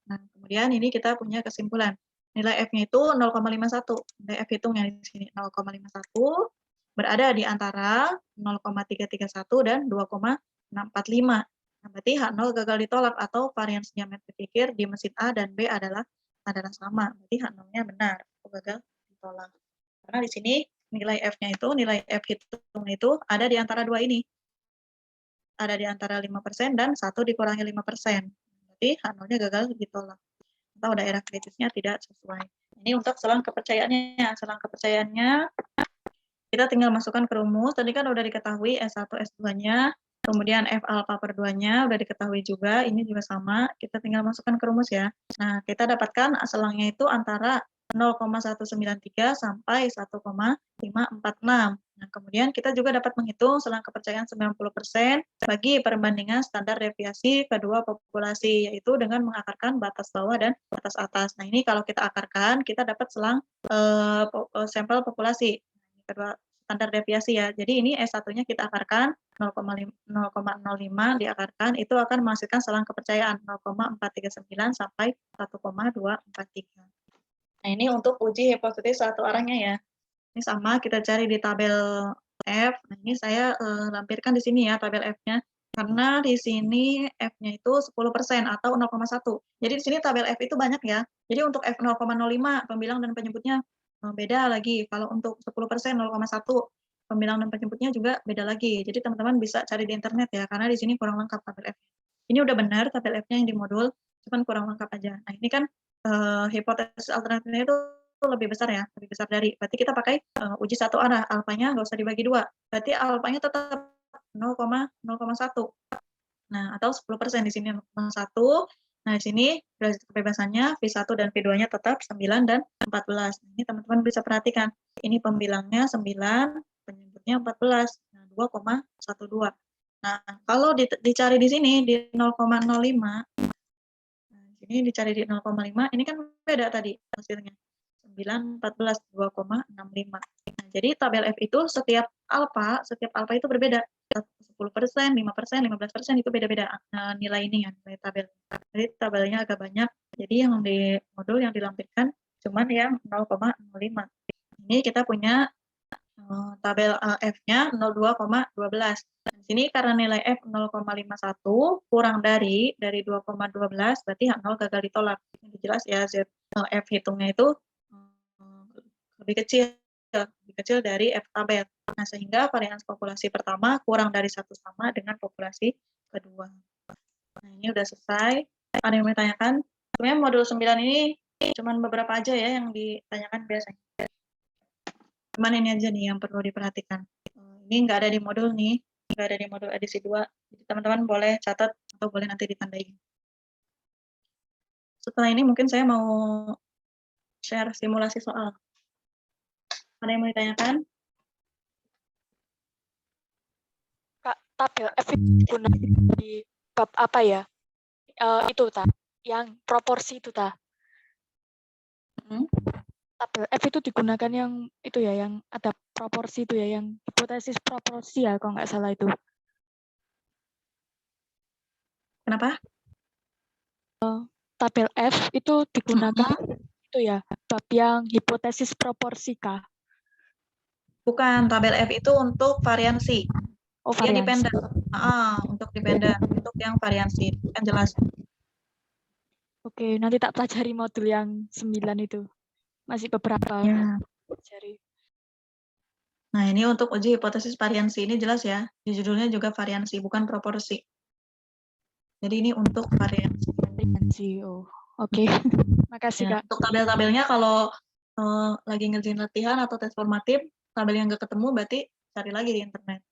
Nah, kemudian ini kita punya kesimpulan. Nilai F-nya itu 0,51. Nilai F hitungnya di sini 0,51 berada di antara 0,331 dan 2,645. Nah, berarti H0 gagal ditolak atau varians diameter kikir di mesin A dan B adalah sama. Berarti H0-nya benar atau gagal ditolak. Karena di sini nilai F-nya itu, nilai F hitung itu ada di antara dua ini. Ada di antara 5% dan 1 dikurangi 5%. Berarti H0-nya gagal ditolak. Atau daerah kritisnya tidak sesuai. Ini untuk selang kepercayaannya. Selang kepercayaannya kita tinggal masukkan ke rumus. Tadi kan udah diketahui S1, S2-nya. Kemudian F alfa per 2-nya udah diketahui juga. Ini juga sama. Kita tinggal masukkan ke rumus ya. Nah, kita dapatkan selangnya itu antara 0,193 sampai 1,546. Nah, kemudian kita juga dapat menghitung selang kepercayaan 90% bagi perbandingan standar deviasi kedua populasi, yaitu dengan mengakarkan batas bawah dan batas atas. Nah, ini kalau kita akarkan, kita dapat selang sampel populasi. Kedua standar deviasi ya. Jadi ini S1-nya kita akarkan 0,05 diakarkan, itu akan menghasilkan selang kepercayaan 0,439 sampai 1,243. Nah, ini untuk uji hipotesis satu arahnya ya. Ini sama kita cari di tabel F. Nah, ini saya lampirkan di sini ya tabel F-nya. Karena di sini F-nya itu 10% atau 0,1. Jadi di sini tabel F itu banyak ya. Jadi untuk F 0,05 pembilang dan penyebutnya beda lagi. Kalau untuk 10% 0,1 pembilang dan penyebutnya juga beda lagi. Jadi teman-teman bisa cari di internet ya, karena di sini kurang lengkap tabel F. Ini udah benar tabel F-nya yang di modul, cuman kurang lengkap aja. Nah, ini kan hipotesis alternatifnya itu lebih besar ya, lebih besar dari. Berarti kita pakai uji satu arah, alfanya nggak usah dibagi dua. Berarti alfanya tetap 0,1. Nah, atau 10% di sini 0,1. Nah, di sini derajat kebebasannya V1 dan V2-nya tetap 9 dan 14. Nah, ini teman-teman bisa perhatikan. Ini pembilangnya 9, penyebutnya 14. Nah, 2,12. Nah, kalau dicari di sini di 0,05, Ini dicari di 0,5, ini kan beda tadi hasilnya. 9, 14, 2,65. Nah, jadi tabel F itu setiap alfa itu berbeda. 10%, 5%, 15% itu beda-beda nilai ini ya, nilai tabel. Jadi tabelnya agak banyak. Jadi yang di modul yang dilampirkan cuman yang 0,05. Ini kita punya tabel F-nya 02,12. Di sini karena nilai F 0,51 kurang dari 2,12 berarti 0 gagal ditolak. Ini jelas ya, F hitungnya itu lebih kecil dari F tabel. Nah, sehingga varians populasi pertama kurang dari 1 sama dengan populasi kedua. Nah, ini udah selesai. Ada yang mau ditanyakan? Sebenarnya modul 9 ini cuman beberapa aja ya yang ditanyakan biasanya. Cuman ini aja nih yang perlu diperhatikan. Ini nggak ada di modul nih, nggak ada di modul edisi 2. Jadi teman-teman boleh catat atau boleh nanti ditandai. Setelah ini mungkin saya mau share simulasi soal. Ada yang mau ditanyakan? Kak, tabel F itu digunakan di bab apa ya? Itu ta, yang proporsi itu ta. Tabel F itu digunakan yang itu ya, yang ada proporsi itu ya, yang hipotesis proporsi ya, kalau nggak salah itu. Kenapa? Tabel F itu digunakan itu ya, bab yang hipotesis proporsi kah? Bukan, tabel F itu untuk variansi. Oh, Dia variansi. dependen. Untuk dependen, untuk yang variansi. Kan jelas. Oke, nanti tak pelajari modul yang 9 itu. Masih beberapa Ya. pelajari. Nah, ini untuk uji hipotesis variansi. Ini jelas ya. Di judulnya juga variansi, bukan proporsi. Jadi ini untuk variansi. Variansi, oh. Oke. Makasih, Ya, Kak. untuk tabel-tabelnya kalau lagi ngerjain latihan atau tes formatif, tabel yang nggak ketemu berarti cari lagi di internet.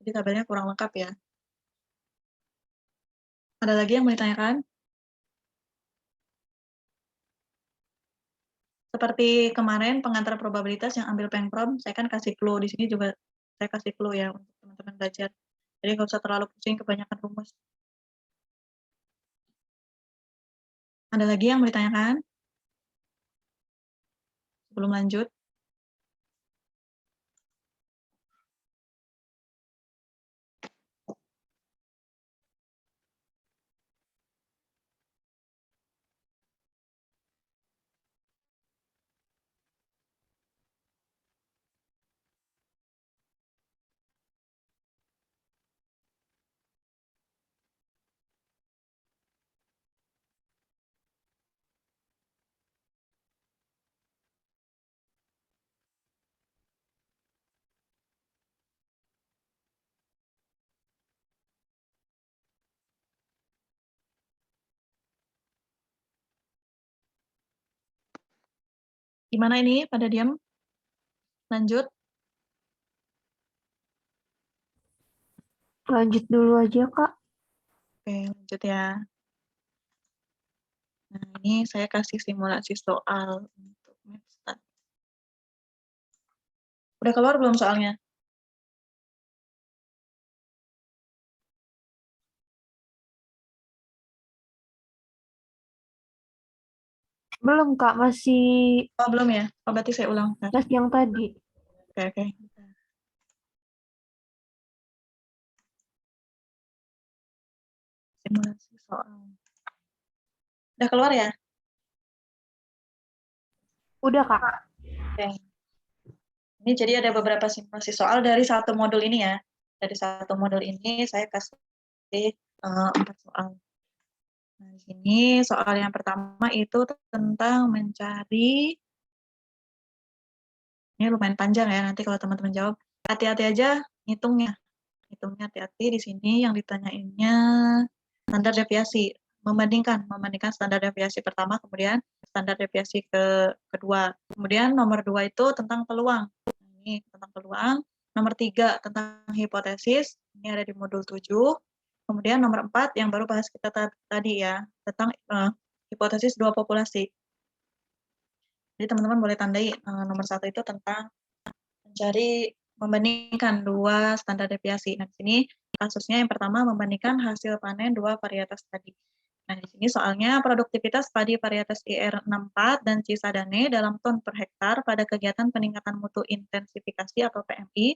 Jadi tabelnya kurang lengkap ya. Ada lagi yang mau ditanyakan? Seperti kemarin pengantar probabilitas yang ambil Pengprom, saya kan kasih clue. Di sini juga saya kasih clue ya untuk teman-teman belajar. Jadi nggak usah terlalu pusing kebanyakan rumus. Ada lagi yang mau ditanyakan? Sebelum lanjut. Gimana ini? Pada diam? Lanjut. Lanjut dulu aja, Kak. Oke, lanjut ya. Nah, ini saya kasih simulasi soal untuk Mathstat. Udah keluar belum soalnya? Belum, Kak. Masih Oh, belum ya? Oh, berarti saya ulang. tes yang tadi. Oke. Simulasi soal. Udah keluar ya? Udah, Kak. Oke. Ini jadi ada beberapa simulasi soal dari satu modul ini ya. Dari satu modul ini saya kasih 4 soal. Nah, di sini soal yang pertama itu tentang mencari, ini lumayan panjang ya, nanti kalau teman-teman jawab, hati-hati aja ngitungnya. Hitungnya hati-hati di sini yang ditanyainnya standar deviasi, membandingkan standar deviasi pertama, kemudian standar deviasi kedua. Kemudian nomor 2 itu tentang peluang. Ini tentang peluang. Nomor 3 tentang hipotesis, ini ada di modul 7. Kemudian nomor 4 yang baru bahas kita tadi ya, tentang hipotesis dua populasi. Jadi teman-teman boleh tandai nomor 1 itu tentang mencari membandingkan dua standar deviasi. Nah, di sini kasusnya yang pertama membandingkan hasil panen dua varietas tadi. Nah, di sini soalnya produktivitas padi varietas IR64 dan Cisadane dalam ton per hektar pada kegiatan peningkatan mutu intensifikasi atau PMI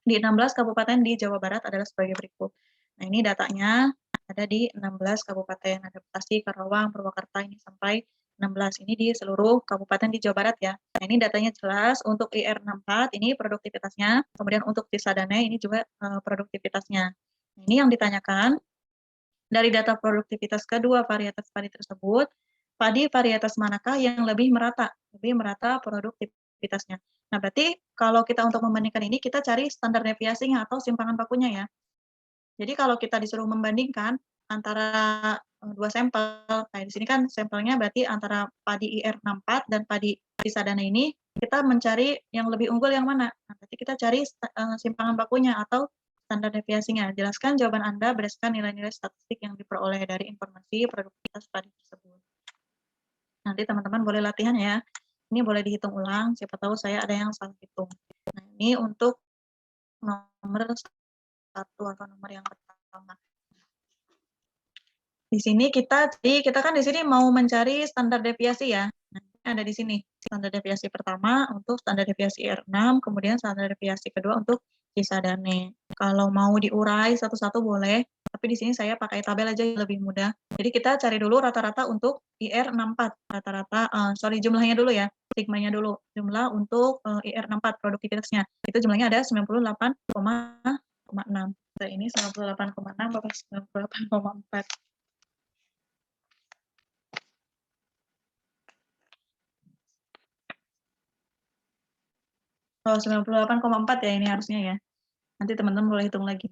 di 16 kabupaten di Jawa Barat adalah sebagai berikut. Nah, ini datanya ada di 16 kabupaten, ada Bekasi, Karawang, Purwakarta ini sampai 16. Ini di seluruh kabupaten di Jawa Barat ya. Nah, ini datanya jelas untuk IR64 ini produktivitasnya, kemudian untuk Cisadane ini juga produktivitasnya. Nah, ini yang ditanyakan dari data produktivitas kedua varietas padi tersebut, padi varietas manakah yang lebih merata produktivitasnya. Nah, berarti kalau kita untuk membandingkan ini, kita cari standar deviasinya atau simpangan bakunya ya. Jadi kalau kita disuruh membandingkan antara dua sampel, kayak di sini kan sampelnya berarti antara padi IR64 dan padi Cisadane ini, kita mencari yang lebih unggul yang mana. Nah, berarti kita cari simpangan bakunya atau standar deviasinya. Jelaskan jawaban Anda berdasarkan nilai-nilai statistik yang diperoleh dari informasi produktivitas padi tersebut. Nanti teman-teman boleh latihan ya. Ini boleh dihitung ulang, siapa tahu saya ada yang salah hitung. Nah, ini untuk nomor 1 atau nomor yang pertama. Di sini kita kan di sini mau mencari standar deviasi ya. Nah, ada di sini standar deviasi pertama untuk standar deviasi R6, kemudian standar deviasi kedua untuk Cisadane. Kalau mau diurai satu-satu boleh, tapi di sini saya pakai tabel aja yang lebih mudah. Jadi kita cari dulu rata-rata untuk IR64, jumlahnya dulu ya, sigmanya dulu, jumlah untuk IR64 produktivitasnya. Itu jumlahnya ada 98,6. Nah, ini 98,6 Bapak 98,4. Oh, 98,4 ya ini harusnya ya. Nanti teman-teman boleh hitung lagi.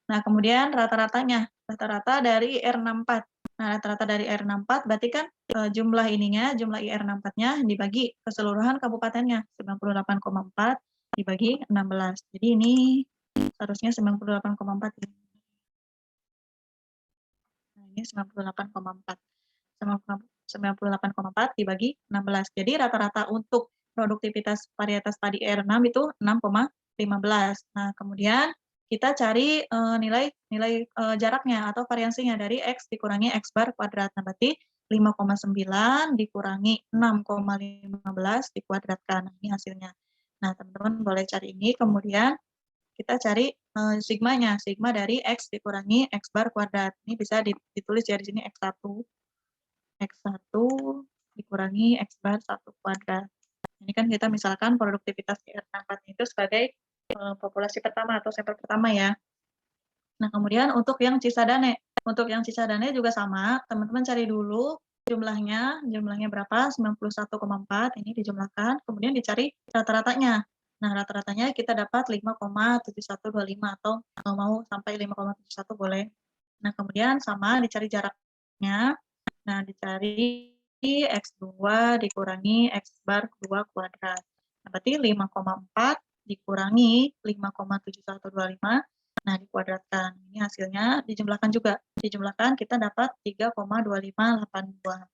Nah, kemudian rata-ratanya, rata-rata dari R64. Nah, rata-rata dari R64 berarti kan jumlah jumlah IR64-nya dibagi keseluruhan kabupatennya, 98,4 dibagi 16. Jadi ini harusnya 98,4 ya. Nah, ini 98,4. 98,4 dibagi 16. Jadi rata-rata untuk produktivitas varietas padi R6 itu 6,15. Nah, kemudian kita cari nilai jaraknya atau variansinya dari X dikurangi X bar kuadrat. Nah, berarti 5,9 dikurangi 6,15 dikuadratkan. Nah, ini hasilnya. Nah, teman-teman boleh cari ini. Kemudian kita cari sigmanya. Sigma dari X dikurangi X bar kuadrat. Ini bisa ditulis ya di sini X1. X1 dikurangi X bar 1 kuadrat. Ini kan kita misalkan produktivitas IR64 itu sebagai populasi pertama atau sampel pertama ya. Nah, kemudian untuk yang Cisadane. Untuk yang Cisadane juga sama, teman-teman cari dulu jumlahnya berapa? 91,4 ini dijumlahkan, kemudian dicari rata-ratanya. Nah, rata-ratanya kita dapat 5,7125 atau mau sampai 5,71 boleh. Nah, kemudian sama dicari jaraknya. Nah, dicari X2 dikurangi X bar 2 kuadrat. Nah, berarti 5,4 dikurangi 5,7125, nah dikuadratkan. Ini hasilnya dijumlahkan juga. Dijumlahkan kita dapat 3,2582.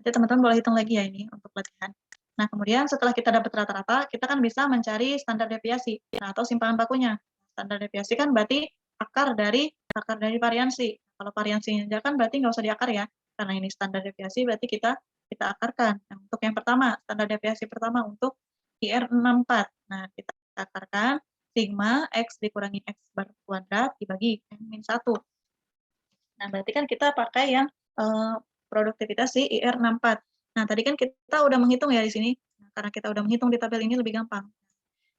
Nanti teman-teman boleh hitung lagi ya ini untuk latihan. Nah, kemudian setelah kita dapat rata-rata, kita kan bisa mencari standar deviasi atau simpangan bakunya. Standar deviasi kan berarti akar dari variansi. Kalau variansinya kan berarti nggak usah diakar ya, karena ini standar deviasi berarti kita akarkan. Nah, untuk yang pertama, standar deviasi pertama untuk IR64. Nah, kita akarkan sigma X dikurangi X bar kuadrat dibagi N-1. Nah, berarti kan kita pakai yang produktivitas si IR64. Nah, tadi kan kita udah menghitung ya di sini. Nah, karena kita udah menghitung di tabel ini lebih gampang.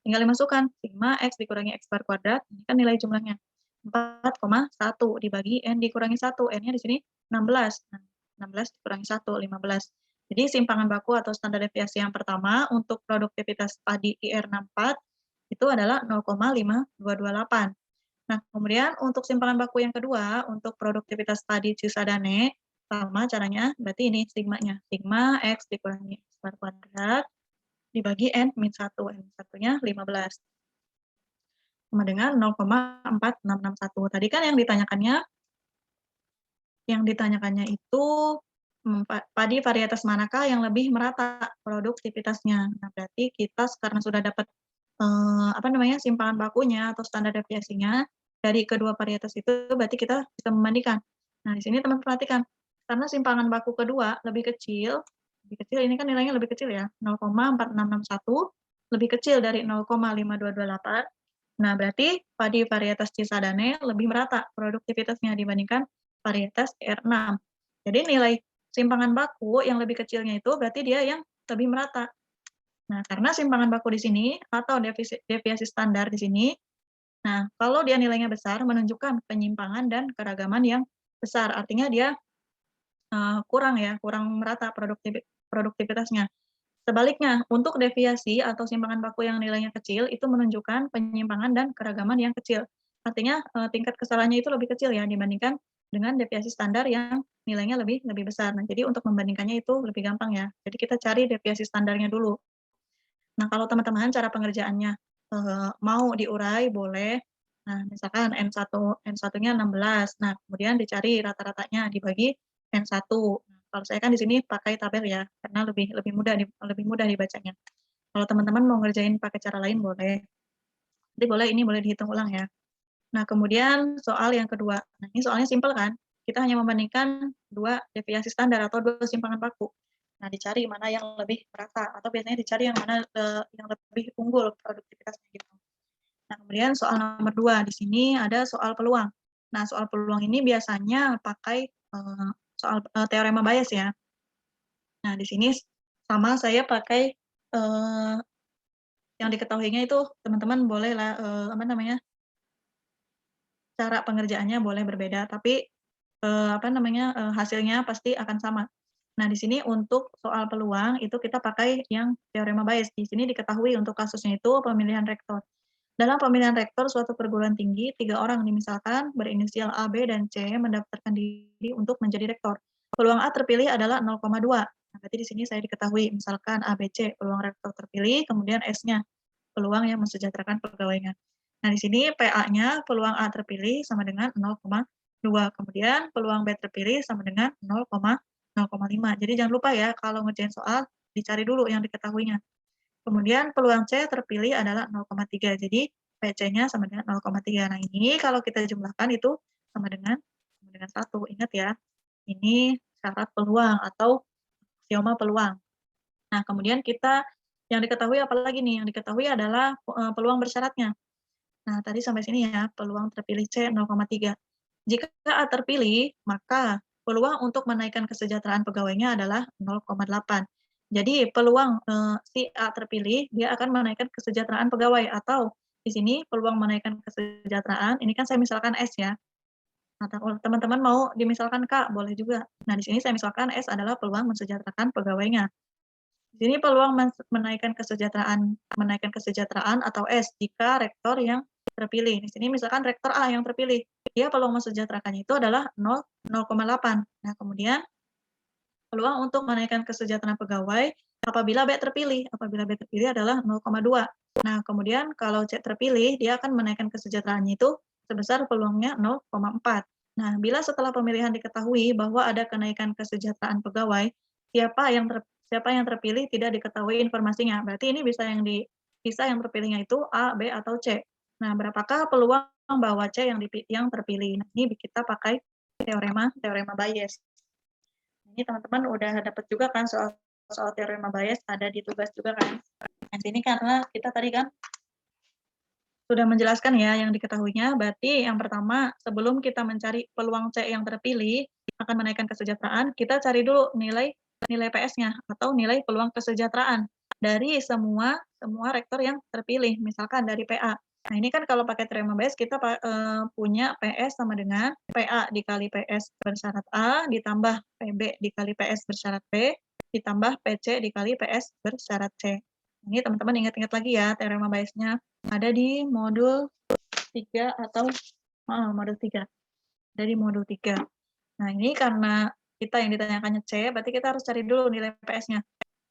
Tinggal dimasukkan sigma X dikurangi X bar kuadrat, ini kan nilai jumlahnya. 4,1 dibagi N dikurangi 1. N-nya di sini 16. Nah, 16 dikurangi 1, 15. Jadi simpangan baku atau standar deviasi yang pertama untuk produktivitas padi IR64 itu adalah 0,5228. Nah, kemudian untuk simpangan baku yang kedua, untuk produktivitas padi Cisadane, sama caranya, berarti ini sigmanya. Sigma X dikurangi X bar kuadrat, dibagi N-1. N-1-nya 15. Sama dengan 0,4661. Tadi kan yang ditanyakannya itu padi varietas manakah yang lebih merata produktivitasnya. Nah, berarti kita karena sudah dapat simpangan bakunya atau standar deviasinya dari kedua varietas itu, berarti kita bisa membandingkan. Nah, di sini teman perhatikan, karena simpangan baku kedua lebih kecil ini kan nilainya lebih kecil ya, 0,4661 lebih kecil dari 0,5228. Nah, berarti padi varietas Cisadane lebih merata produktivitasnya dibandingkan varietas R6. Jadi nilai simpangan baku yang lebih kecilnya itu berarti dia yang lebih merata. Nah, karena simpangan baku di sini atau deviasi standar di sini, nah kalau dia nilainya besar menunjukkan penyimpangan dan keragaman yang besar. Artinya dia kurang ya, kurang merata produktivitasnya. Sebaliknya, untuk deviasi atau simpangan baku yang nilainya kecil itu menunjukkan penyimpangan dan keragaman yang kecil. Artinya tingkat kesalahannya itu lebih kecil ya dibandingkan dengan deviasi standar yang nilainya lebih lebih besar. Nah, jadi untuk membandingkannya itu lebih gampang ya. Jadi kita cari deviasi standarnya dulu. Nah, kalau teman-teman cara pengerjaannya mau diurai boleh. Nah, misalkan N1-nya 16. Nah, kemudian dicari rata-ratanya dibagi N1. Nah, kalau saya kan di sini pakai tabel ya, karena lebih mudah dibacanya. Kalau teman-teman mau ngerjain pakai cara lain boleh. Jadi ini boleh dihitung ulang ya. Nah, kemudian soal yang kedua. Nah, ini soalnya simpel kan? Kita hanya membandingkan dua deviasi standar atau dua simpangan baku. Nah, dicari mana yang lebih merata atau biasanya dicari yang mana yang lebih unggul produktivitasnya gitu. Nah, kemudian soal nomor 2 di sini ada soal peluang. Nah, soal peluang ini biasanya pakai soal teorema Bayes ya. Nah, di sini sama saya pakai yang diketahuinya itu teman-teman boleh lah cara pengerjaannya boleh berbeda, tapi hasilnya pasti akan sama. Nah, di sini untuk soal peluang itu kita pakai yang teorema Bayes. Di sini diketahui untuk kasusnya itu pemilihan rektor. Dalam pemilihan rektor suatu perguruan tinggi, 3 orang misalkan berinisial A, B, dan C mendaftarkan diri untuk menjadi rektor. Peluang A terpilih adalah 0,2. Nah, berarti di sini saya diketahui misalkan A, B, C peluang rektor terpilih, kemudian S-nya peluang yang mensejahterakan pegawainya. Nah, di sini PA-nya peluang A terpilih sama dengan 0,2. Kemudian peluang B terpilih sama dengan 0,5. Jadi jangan lupa ya kalau ngerjain soal dicari dulu yang diketahuinya. Kemudian peluang C terpilih adalah 0,3. Jadi PC-nya sama dengan 0,3. Nah, ini kalau kita jumlahkan itu sama dengan 1. Ingat ya, ini syarat peluang atau aksioma peluang. Nah, kemudian kita yang diketahui apalagi nih? Yang diketahui adalah peluang bersyaratnya. Nah, tadi sampai sini ya, peluang terpilih C 0,3. Jika A terpilih, maka peluang untuk menaikkan kesejahteraan pegawainya adalah 0,8. Jadi peluang si A terpilih, dia akan menaikkan kesejahteraan pegawai atau di sini peluang menaikkan kesejahteraan, ini kan saya misalkan S ya. Nah, teman-teman mau dimisalkan K, boleh juga. Nah, di sini saya misalkan S adalah peluang mensejahterakan pegawainya. Di sini peluang menaikkan kesejahteraan atau S jika rektor yang terpilih. Di sini misalkan rektor A yang terpilih, dia peluang mensejahterakannya itu adalah 0,8. Nah, kemudian peluang untuk menaikkan kesejahteraan pegawai apabila B terpilih. Apabila B terpilih adalah 0,2. Nah, kemudian kalau C terpilih, dia akan menaikkan kesejahteraannya itu sebesar peluangnya 0,4. Nah, bila setelah pemilihan diketahui bahwa ada kenaikan kesejahteraan pegawai, siapa yang terpilih tidak diketahui informasinya. Berarti ini bisa yang terpilihnya itu A, B, atau C. Nah, berapakah peluang bahwa C yang terpilih? Nah, ini kita pakai teorema Bayes. Ini teman-teman udah dapat juga kan soal teorema Bayes, ada di tugas juga kan. Nah, sini karena kita tadi kan sudah menjelaskan ya yang diketahuinya, berarti yang pertama sebelum kita mencari peluang C yang terpilih akan menaikkan kesejahteraan, kita cari dulu nilai PS-nya atau nilai peluang kesejahteraan dari semua rektor yang terpilih, misalkan dari PA. Nah, ini kan kalau pakai teorema Bayes kita punya PS sama dengan PA dikali PS bersyarat A ditambah PB dikali PS bersyarat B ditambah PC dikali PS bersyarat C. Ini teman-teman ingat-ingat lagi ya teorema Bayes-nya. Ada di modul 3 atau modul 3. Dari modul 3. Nah, ini karena kita yang ditanyakannya C, berarti kita harus cari dulu nilai PS-nya.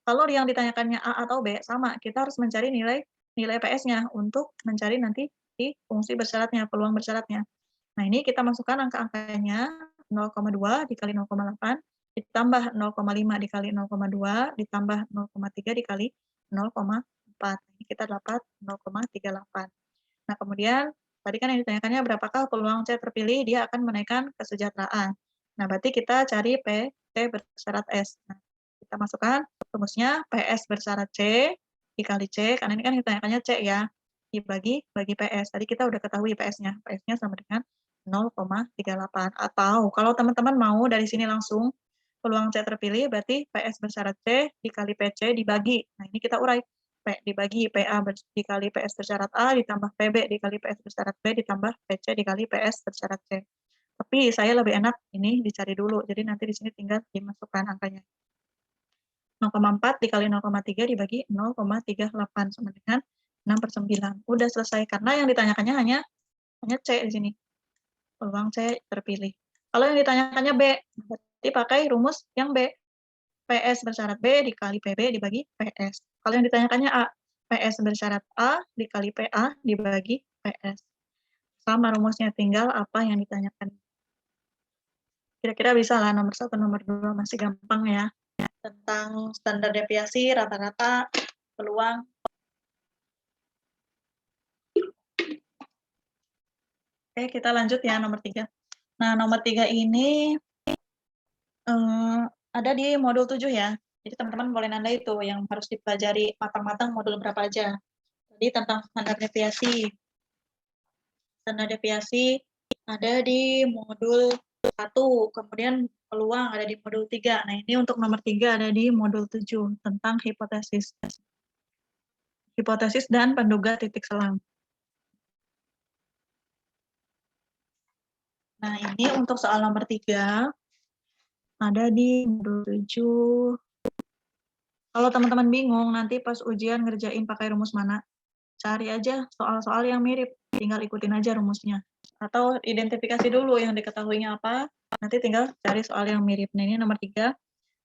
Kalau yang ditanyakannya A atau B, sama. Kita harus mencari nilai PS-nya untuk mencari nanti di fungsi bersyaratnya, peluang bersyaratnya. Nah, ini kita masukkan angka-angkanya 0,2 dikali 0,8, ditambah 0,5 dikali 0,2, ditambah 0,3 dikali 0,4. Ini kita dapat 0,38. Nah, kemudian tadi kan yang ditanyakannya berapakah peluang C terpilih, dia akan menaikkan kesejahteraan. Nah, berarti kita cari PT bersyarat S. Nah, kita masukkan rumusnya PS bersyarat C dikali C, karena ini kan ditanyakannya C ya, dibagi PS. Tadi kita udah ketahui PS-nya. PS-nya sama dengan 0,38. Atau kalau teman-teman mau dari sini langsung peluang C terpilih, berarti PS bersyarat C dikali PC dibagi. Nah, ini kita urai. P dibagi PA dikali PS bersyarat A ditambah PB dikali PS bersyarat B ditambah PC dikali PS bersyarat C. Tapi saya lebih enak ini dicari dulu. Jadi nanti di sini tinggal dimasukkan angkanya. 0,4 dikali 0,3 dibagi 0,38 sama dengan 6/9. Udah selesai, karena yang ditanyakannya hanya C di sini. Peluang C terpilih. Kalau yang ditanyakannya B, berarti pakai rumus yang B. PS bersyarat B dikali PB dibagi PS. Kalau yang ditanyakannya A, PS bersyarat A dikali PA dibagi PS. Sama rumusnya, tinggal apa yang ditanyakan. Kira-kira bisa lah nomor 1, nomor 2 masih gampang ya. Tentang standar deviasi, rata-rata, peluang. Oke, kita lanjut ya nomor 3. Nah, nomor 3 ini ada di modul 7 ya. Jadi teman-teman boleh nanda itu yang harus dipelajari matang-matang modul berapa aja. Jadi tentang standar deviasi. Standar deviasi ada di modul 1, kemudian peluang ada di modul 3. Nah, ini untuk nomor 3 ada di modul 7 tentang hipotesis. Hipotesis dan penduga titik selang. Nah, ini untuk soal nomor 3 ada di modul 7. Kalau teman-teman bingung nanti pas ujian ngerjain pakai rumus mana, cari aja soal-soal yang mirip, tinggal ikutin aja rumusnya. Atau identifikasi dulu yang diketahuinya apa, nanti tinggal cari soal yang mirip. Nah, ini nomor 3.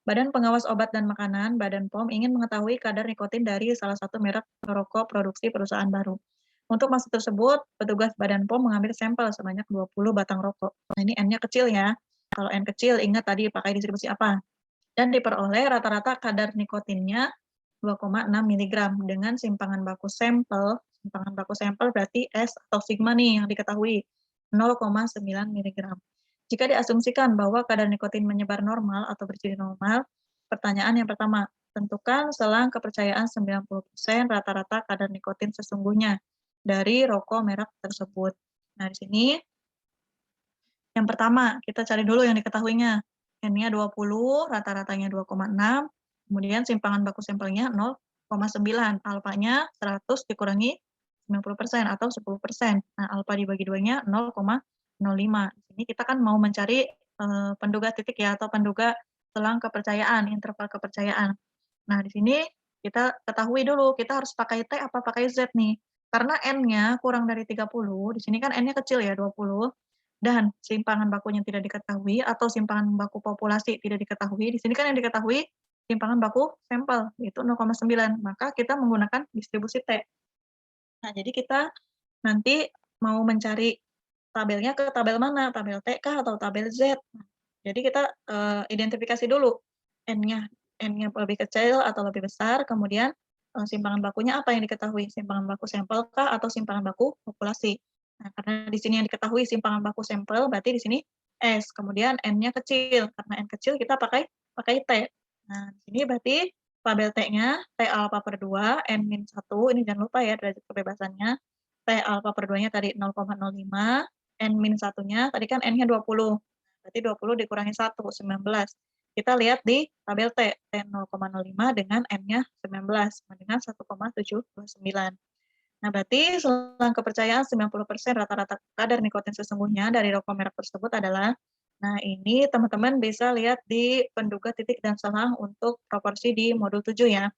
Badan Pengawas Obat dan Makanan, Badan POM, ingin mengetahui kadar nikotin dari salah satu merek rokok produksi perusahaan baru. Untuk maksud tersebut, petugas Badan POM mengambil sampel sebanyak 20 batang rokok. Nah, ini N-nya kecil ya. Kalau N kecil, ingat tadi pakai distribusi apa. Dan diperoleh rata-rata kadar nikotinnya 2,6 mg dengan simpangan baku sampel berarti S atau sigma nih yang diketahui 0,9 mg. Jika diasumsikan bahwa kadar nikotin menyebar normal atau berciri normal, pertanyaan yang pertama, tentukan selang kepercayaan 90% rata-rata kadar nikotin sesungguhnya dari rokok merek tersebut. Nah, di sini yang pertama, kita cari dulu yang diketahuinya. N-nya 20, rata-ratanya 2,6, kemudian simpangan baku sampelnya 0,9, alfanya 100 dikurangi 90% atau 10%. Nah, alfa dibagi 2-nya 0,05. Di sini kita kan mau mencari penduga titik ya, atau penduga selang kepercayaan, interval kepercayaan. Nah, di sini kita ketahui dulu, kita harus pakai T apa pakai Z nih. Karena N-nya kurang dari 30, di sini kan N-nya kecil ya, 20, dan simpangan bakunya tidak diketahui atau simpangan baku populasi tidak diketahui. Di sini kan yang diketahui simpangan baku sampel, yaitu 0,9. Maka kita menggunakan distribusi T. Nah, jadi kita nanti mau mencari tabelnya ke tabel mana? Tabel T kah atau tabel Z? Jadi kita identifikasi dulu N-nya lebih kecil atau lebih besar, kemudian simpangan bakunya apa yang diketahui? Simpangan baku sampel kah atau simpangan baku populasi? Nah, karena di sini yang diketahui simpangan baku sampel, berarti di sini S. Kemudian N-nya kecil. Karena N kecil kita pakai T. Nah, di sini berarti tabel T-nya T alfa per 2, N-1, ini jangan lupa ya derajat kebebasannya. T alfa per 2-nya tadi 0,05, N-1-nya tadi kan N-nya 20. Berarti 20 dikurangi 1, 19. Kita lihat di tabel T, T 0,05 dengan N-nya 19, sama dengan 1,729. Nah, berarti selang kepercayaan 90% rata-rata kadar nikotin sesungguhnya dari rokok merek tersebut adalah, nah ini teman-teman bisa lihat di penduga titik dan selang untuk proporsi di modul 7 ya.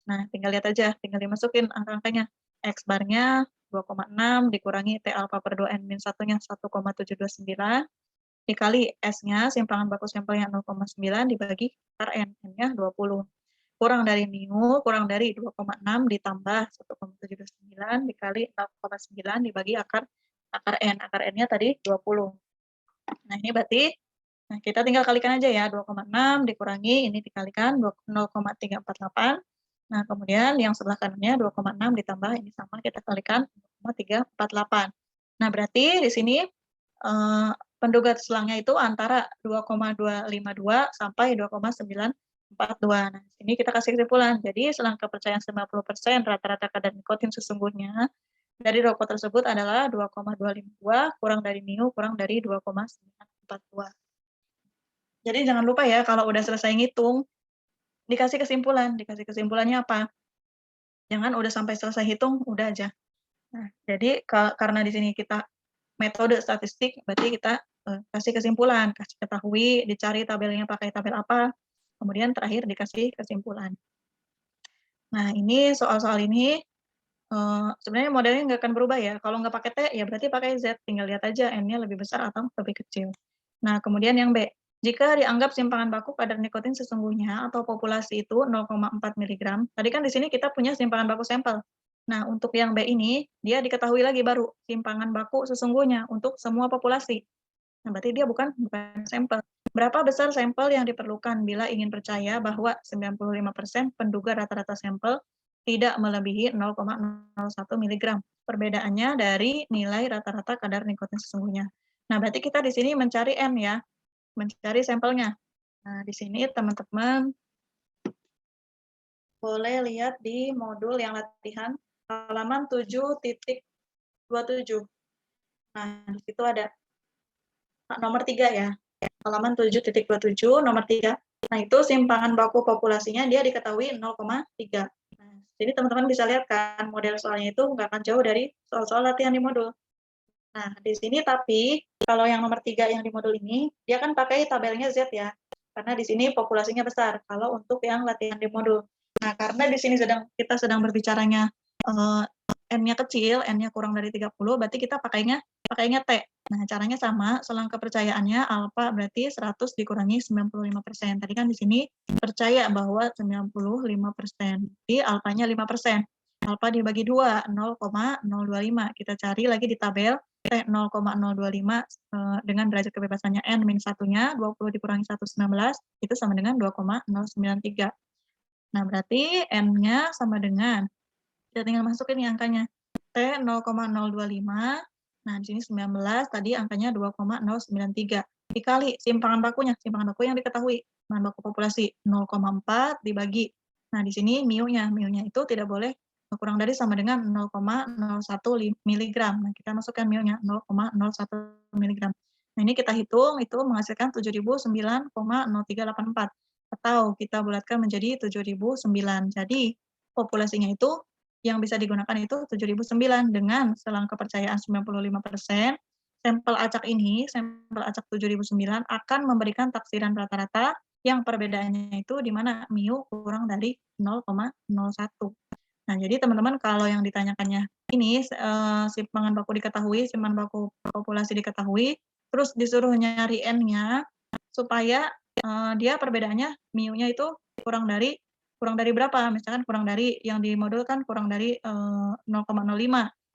Nah, tinggal lihat aja, tinggal dimasukin angka-angkanya. X bar-nya 2,6 dikurangi T alfa per 2 N-1-nya 1,729 dikali S-nya, simpangan baku sampelnya 0,9 dibagi akar N, N-nya 20. Kurang dari mu, kurang dari 2,6 ditambah 1,729 dikali 0,9 dibagi akar N. Akar N-nya tadi 20. Nah, ini berarti kita tinggal kalikan aja ya, 2,6 dikurangi, ini dikalikan 0,348. Nah, kemudian yang sebelah kanannya 2,6 ditambah, ini sama, kita kalikan 0,348. Nah, berarti di sini penduga selangnya itu antara 2,252 sampai 2,942. Nah, ini kita kasih kesimpulan. Jadi selang kepercayaan 90% rata-rata kadar nikotin sesungguhnya dari rokok tersebut adalah 2,252 kurang dari mu kurang dari 2,942. Jadi jangan lupa ya kalau udah selesai ngitung, dikasih kesimpulan. Dikasih kesimpulannya apa? Jangan udah sampai selesai hitung, udah aja. Nah, jadi karena di sini kita metode statistik, berarti kita kasih kesimpulan, kasih ketahui, dicari tabelnya pakai tabel apa, kemudian terakhir dikasih kesimpulan. Nah, ini soal-soal ini sebenarnya modelnya nggak akan berubah ya. Kalau nggak pakai T, ya berarti pakai Z. Tinggal lihat aja N-nya lebih besar atau lebih kecil. Nah, kemudian yang B. Jika dianggap simpangan baku kadar nikotin sesungguhnya atau populasi itu 0,4 mg, tadi kan di sini kita punya simpangan baku sampel. Nah, untuk yang B ini, dia diketahui lagi baru simpangan baku sesungguhnya untuk semua populasi. Nah, berarti dia bukan sampel. Berapa besar sampel yang diperlukan bila ingin percaya bahwa 95% penduga rata-rata sampel tidak melebihi 0,01 mg. Perbedaannya dari nilai rata-rata kadar nikotin sesungguhnya. Nah, berarti kita di sini mencari N ya, mencari sampelnya. Nah, di sini teman-teman boleh lihat di modul yang latihan halaman 7.27. Nah, di situ ada nomor 3 ya, halaman 7.27, nomor 3. Nah, itu simpangan baku populasinya dia diketahui 0,3. Nah, jadi teman-teman bisa lihat kan, model soalnya itu nggak akan jauh dari soal-soal latihan di modul. Nah, di sini tapi, kalau yang nomor 3 yang di modul ini, dia kan pakai tabelnya Z ya, karena di sini populasinya besar, kalau untuk yang latihan di modul. Nah, karena di sini kita sedang berbicaranya N-nya kecil, N-nya kurang dari 30, berarti kita pakainya T. Nah, caranya sama, selang kepercayaannya alfa berarti 100 dikurangi 95%. Tadi kan di sini percaya bahwa 95%. Jadi alfanya 5%. Alfa dibagi 2, 0,025. Kita cari lagi di tabel T 0,025 dengan derajat kebebasannya N min 1-nya, 20 dikurangi 119, itu sama dengan 2,093. Nah, berarti N-nya sama dengan, kita tinggal masukin nih angkanya. T 0,025, nah di sini 19, tadi angkanya 2,093. Dikali simpangan bakunya, simpangan baku yang diketahui, simpangan baku populasi 0,4 dibagi. Nah di sini mu-nya itu tidak boleh kurang dari sama dengan 0,01 mg. Nah kita masukkan mu-nya 0,01 mg. Nah ini kita hitung, itu menghasilkan 7.009,0384. Atau kita bulatkan menjadi 7.009. Jadi populasinya itu yang bisa digunakan itu 7.009 dengan selang kepercayaan 95%. Sampel acak ini, sampel acak 7.009 akan memberikan taksiran rata-rata yang perbedaannya itu di mana mu kurang dari 0,01. Nah, jadi teman-teman kalau yang ditanyakannya ini simpangan baku diketahui, simpangan baku populasi diketahui, terus disuruh nyari N-nya supaya dia perbedaannya mu-nya itu kurang dari berapa? Misalkan kurang dari yang di modul kan kurang dari 0,05.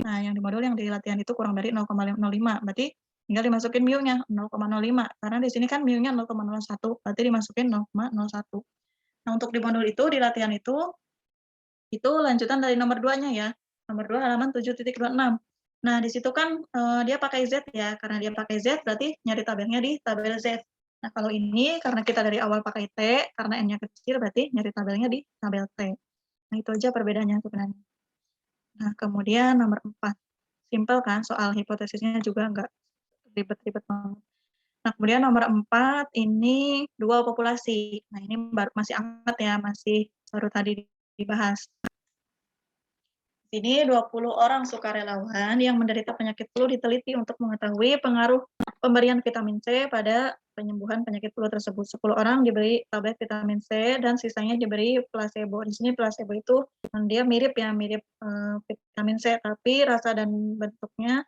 Nah, yang di modul yang di latihan itu kurang dari 0,05. Berarti tinggal dimasukin mu-nya 0,05. Karena di sini kan mu-nya 0,01. Berarti dimasukin 0,01. Nah, untuk di modul itu, di latihan itu lanjutan dari nomor 2-nya ya. Nomor 2 halaman 7.26. Nah, di situ kan dia pakai Z ya. Karena dia pakai Z, berarti nyari tabelnya di tabel Z. Nah, kalau ini karena kita dari awal pakai T, karena N-nya kecil, berarti nyari tabelnya di tabel T. Nah, itu aja perbedaannya sebenarnya. Nah, kemudian nomor 4. Simpel kan, soal hipotesisnya juga nggak ribet-ribet banget. Nah, kemudian nomor 4, ini 2 populasi. Nah, ini masih hangat ya, masih baru tadi dibahas. Di sini 20 orang sukarelawan yang menderita penyakit flu diteliti untuk mengetahui pengaruh pemberian vitamin C pada penyembuhan penyakit flu tersebut. 10 orang diberi tablet vitamin C dan sisanya diberi placebo. Di sini placebo itu dia mirip vitamin C, tapi rasa dan bentuknya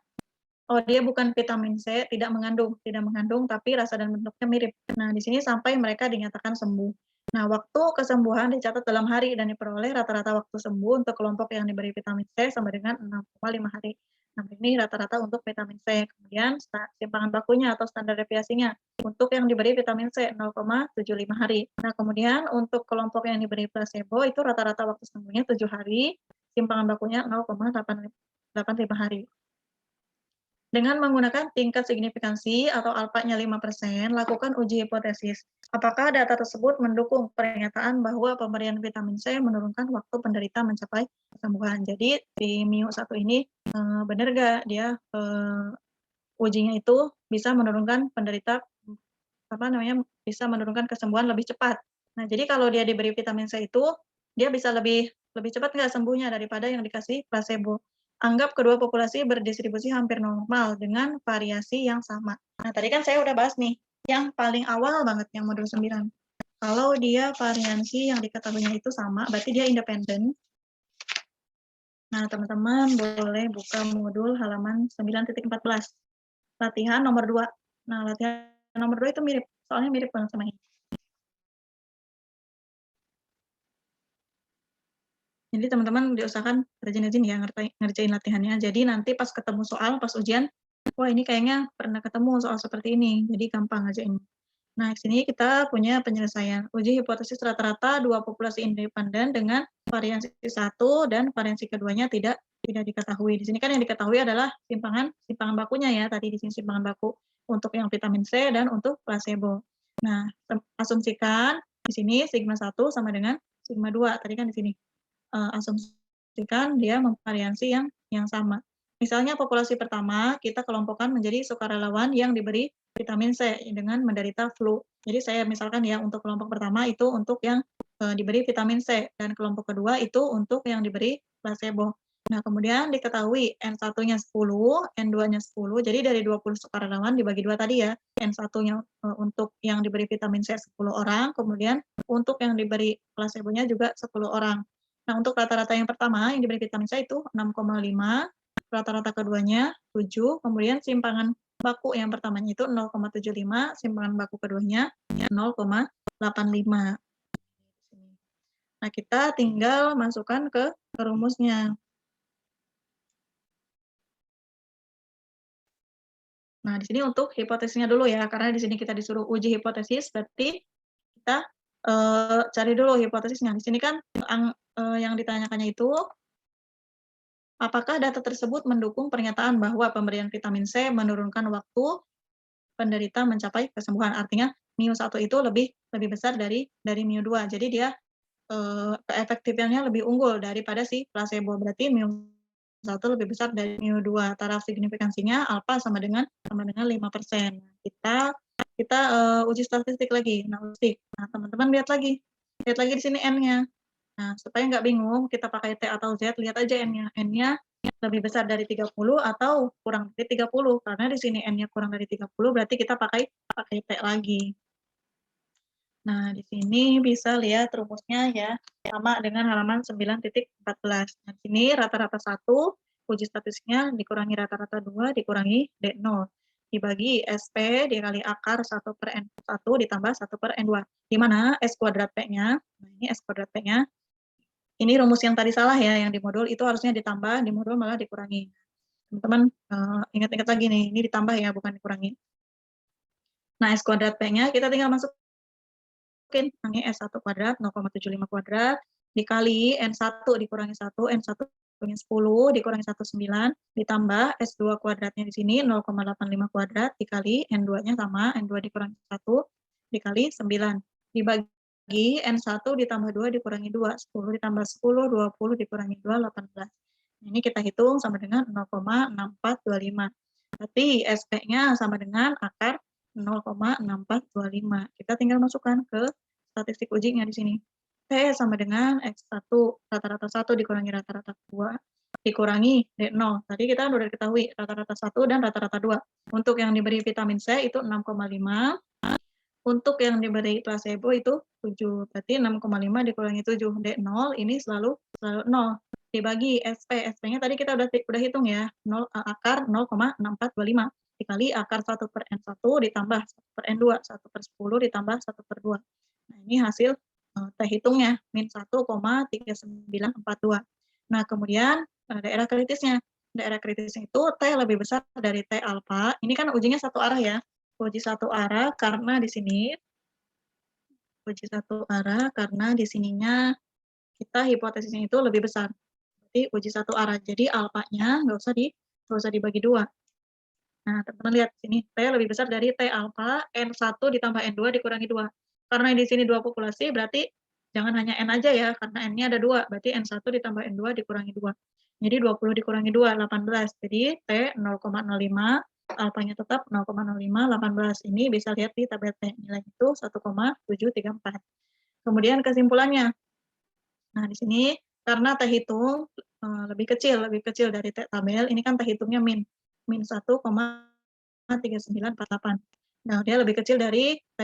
dia bukan vitamin C, tidak mengandung, tapi rasa dan bentuknya mirip. Nah, di sini sampai mereka dinyatakan sembuh. Nah, waktu kesembuhan dicatat dalam hari dan diperoleh rata-rata waktu sembuh untuk kelompok yang diberi vitamin C sama dengan 6,5 hari. Nah, ini rata-rata untuk vitamin C. Kemudian simpangan bakunya atau standar deviasinya untuk yang diberi vitamin C 0,75 hari. Nah, kemudian untuk kelompok yang diberi placebo itu rata-rata waktu sembuhnya 7 hari, simpangan bakunya 0,85 hari. Dengan menggunakan tingkat signifikansi atau alfanya 5%, lakukan uji hipotesis. Apakah data tersebut mendukung pernyataan bahwa pemberian vitamin C menurunkan waktu penderita mencapai kesembuhan? Jadi di MIU 1 ini benar nggak dia ujinya itu bisa menurunkan penderita bisa menurunkan kesembuhan lebih cepat. Nah, jadi kalau dia diberi vitamin C itu dia bisa lebih cepat nggak sembuhnya daripada yang dikasih placebo. Anggap kedua populasi berdistribusi hampir normal dengan variasi yang sama. Nah, tadi kan saya udah bahas nih, yang paling awal banget yang modul 9. Kalau dia variasi yang diketahuinya itu sama, berarti dia independen. Nah, teman-teman boleh buka modul halaman 9.14. Latihan nomor 2. Nah, latihan nomor 2 itu mirip, soalnya mirip banget sama ini. Jadi teman-teman diusahakan rajin-rajin ya ngerjain latihannya. Jadi nanti pas ketemu soal, pas ujian, wah ini kayaknya pernah ketemu soal seperti ini, jadi gampang ngerjain. Nah, di sini kita punya penyelesaian. Uji hipotesis rata-rata dua populasi independen dengan variasi satu dan variasi keduanya tidak diketahui. Di sini kan yang diketahui adalah simpangan bakunya ya, tadi di sini simpangan baku untuk yang vitamin C dan untuk placebo. Nah, asumsikan di sini sigma 1 sama dengan sigma 2, tadi kan di sini. Asumsikan dia memvariasi yang sama. Misalnya populasi pertama kita kelompokkan menjadi sukarelawan yang diberi vitamin C dengan menderita flu. Jadi saya misalkan ya untuk kelompok pertama itu untuk yang diberi vitamin C dan kelompok kedua itu untuk yang diberi placebo. Nah, kemudian diketahui N1-nya 10, N2-nya 10. Jadi dari 20 sukarelawan dibagi 2 tadi ya. N1-nya untuk yang diberi vitamin C 10 orang, kemudian untuk yang diberi placebo-nya juga 10 orang. Nah, untuk rata-rata yang pertama yang diberi vitamin C itu 6,5, rata-rata keduanya 7, kemudian simpangan baku yang pertamanya itu 0,75, simpangan baku keduanya 0,85. Nah, kita tinggal masukkan ke rumusnya. Nah, di sini untuk hipotesisnya dulu ya, karena di sini kita disuruh uji hipotesis, berarti kita cari dulu hipotesisnya. Di sini kan yang ditanyakannya itu, apakah data tersebut mendukung pernyataan bahwa pemberian vitamin C menurunkan waktu penderita mencapai kesembuhan? Artinya MIU 1 itu lebih besar dari MIU 2. Jadi dia keefektifannya lebih unggul daripada si placebo. Berarti MIU 1 lebih besar dari MIU 2. Taraf signifikansinya alfa sama dengan 5%. Kita uji statistik lagi. Nah, teman-teman lihat lagi di sini N-nya. Nah, supaya nggak bingung, kita pakai T atau Z, lihat aja N-nya. N-nya lebih besar dari 30 atau kurang dari 30. Karena di sini N-nya kurang dari 30, berarti kita pakai T lagi. Nah, di sini bisa lihat rumusnya ya, sama dengan halaman 9.14. Nah, di sini rata-rata 1, uji statistiknya dikurangi rata-rata 2, dikurangi D0. Dibagi SP dikali akar 1 per N1 ditambah 1 per N2. Di mana S kuadrat P-nya, nah ini S kuadrat P-nya, ini rumus yang tadi salah ya, yang di modul itu harusnya ditambah, di modul malah dikurangi. Teman-teman ingat-ingat lagi nih, ini ditambah ya, bukan dikurangi. Nah, S kuadrat P-nya kita tinggal masukin, ini S1 kuadrat, 0,75 kuadrat, dikali N1 dikurangi 1, N1 punya 10, dikurangi 19, ditambah S2 kuadratnya di sini 0,85 kuadrat, dikali N2-nya sama, N2 dikurangi 1, dikali 9. Dibagi N1 ditambah 2 dikurangi 2, 10 ditambah 10, 20 dikurangi 2, 18. Ini kita hitung sama dengan 0,6425. Berarti SP-nya sama dengan akar 0,6425. Kita tinggal masukkan ke statistik ujinya di sini. P sama dengan X1, rata-rata 1 dikurangi rata-rata 2, dikurangi D0. Tadi kita sudah diketahui rata-rata 1 dan rata-rata 2. Untuk yang diberi vitamin C itu 6,5, untuk yang diberi placebo itu 7. Berarti 6,5 dikurangi 7. D0 ini selalu 0. Dibagi SP. SP-nya tadi kita udah hitung ya. Akar 0,6425. Dikali akar 1 per N1 ditambah 1 per N2. 1 per 10 ditambah 1 per 2. Nah, ini hasil T hitungnya. Min 1,3942. Nah, kemudian daerah kritisnya. Daerah kritisnya itu T lebih besar dari T alfa. Ini kan ujinya satu arah ya. Uji satu arah karena di sini sininya kita hipotesisnya itu lebih besar. Berarti uji satu arah. Jadi alfanya nggak usah dibagi 2. Nah, teman-teman lihat sini, T lebih besar dari T alfa, N1 ditambah N2 dikurangi 2. Karena di sini 2 populasi, berarti jangan hanya N aja ya, karena N-nya ada 2, berarti N1 ditambah N2 dikurangi 2. Jadi 20 dikurangi 2, 18. Jadi T 0,05, alfanya tetap 0,05, 18. Ini bisa lihat di tabel T, nilai itu 1,734. Kemudian kesimpulannya. Nah, di sini karena T hitung lebih kecil dari T tabel, ini kan T hitungnya min 1,3948. Nah, dia lebih kecil dari T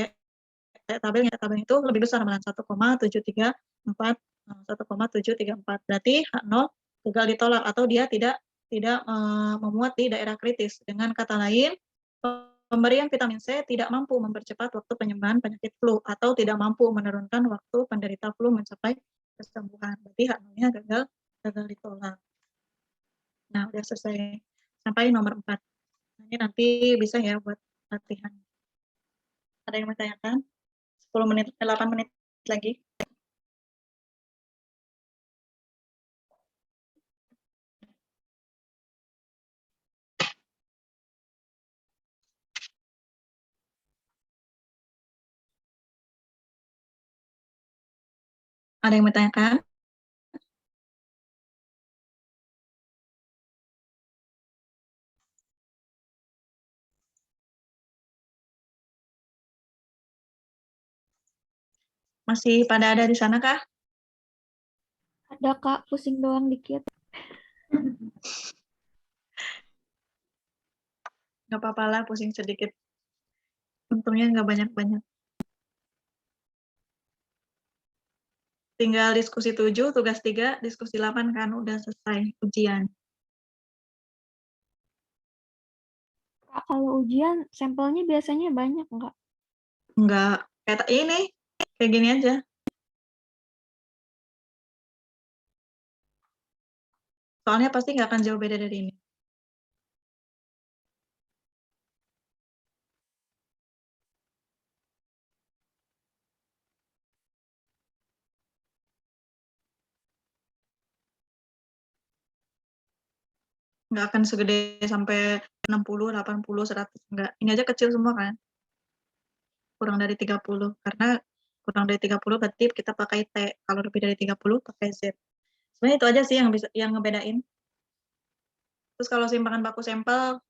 tabelnya. Tabel itu lebih besar malah 1,734. 1,734. Berarti H0 gagal ditolak atau dia tidak memuat di daerah kritis. Dengan kata lain, pemberian vitamin C tidak mampu mempercepat waktu penyembuhan penyakit flu atau tidak mampu menurunkan waktu penderita flu mencapai kesembuhan. Berarti H0-nya gagal ditolak. Nah, udah selesai. Sampai nomor 4. Ini nanti bisa ya buat latihan. Ada yang mau tanyakan? 10 menit, 8 menit lagi. Ada yang mau tanyakan? Masih pada ada di sana kah? Ada Kak, pusing doang dikit. Nggak apa-apa lah, pusing sedikit. Untungnya nggak banyak-banyak. Tinggal diskusi 7, tugas 3, diskusi 8 kan udah selesai ujian. Kak, kalau ujian sampelnya biasanya banyak nggak? Nggak kayak ini, kayak gini aja. Soalnya pasti nggak akan jauh beda dari ini. Nggak akan segede sampai 60, 80, 100. Nggak. Ini aja kecil semua kan. Kurang dari 30. Karena kurang dari 30 berarti kita pakai T. Kalau lebih dari 30 pakai Z. Sebenarnya itu aja sih yang ngebedain. Terus kalau simpangan baku sampel,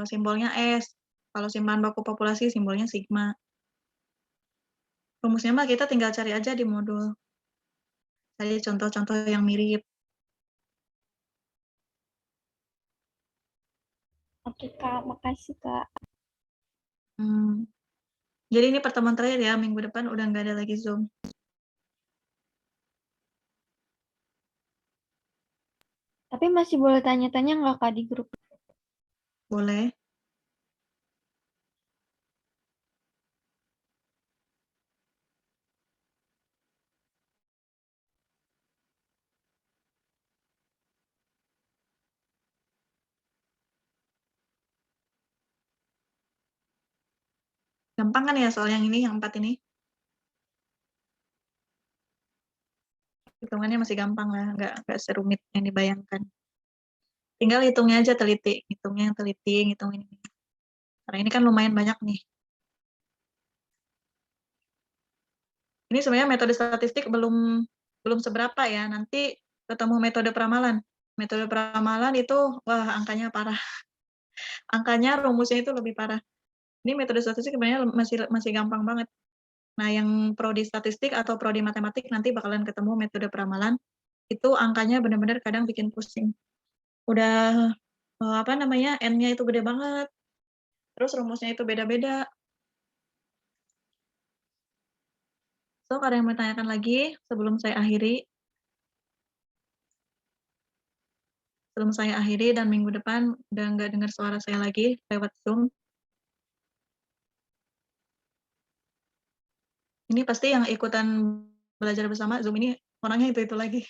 simbolnya S. Kalau simpangan baku populasi, simbolnya sigma. Rumusnya mah kita tinggal cari aja di modul. Cari contoh-contoh yang mirip. Oke Kak, makasih Kak. Jadi ini pertemuan terakhir ya, minggu depan udah nggak ada lagi Zoom. Tapi masih boleh tanya-tanya nggak Kak di grup? Boleh. Gampang kan ya soal yang ini, yang 4 ini? Hitungannya masih gampang lah, nggak serumit yang dibayangkan. Tinggal hitungnya aja teliti, hitungnya yang teliti, hitung ini. Karena ini kan lumayan banyak nih. Ini sebenarnya metode statistik belum seberapa ya. Nanti ketemu metode peramalan. Metode peramalan itu, wah angkanya parah. Angkanya rumusnya itu lebih parah. Ini metode statistik sebenarnya masih gampang banget. Nah, yang prodi statistik atau prodi matematik nanti bakalan ketemu metode peramalan. Itu angkanya benar-benar kadang bikin pusing. Udah apa namanya, N-nya itu gede banget. Terus rumusnya itu beda-beda. So, ada yang mau tanyakan lagi sebelum saya akhiri? Sebelum saya akhiri dan minggu depan udah nggak dengar suara saya lagi lewat Zoom. Ini pasti yang ikutan belajar bersama Zoom ini orangnya itu lagi.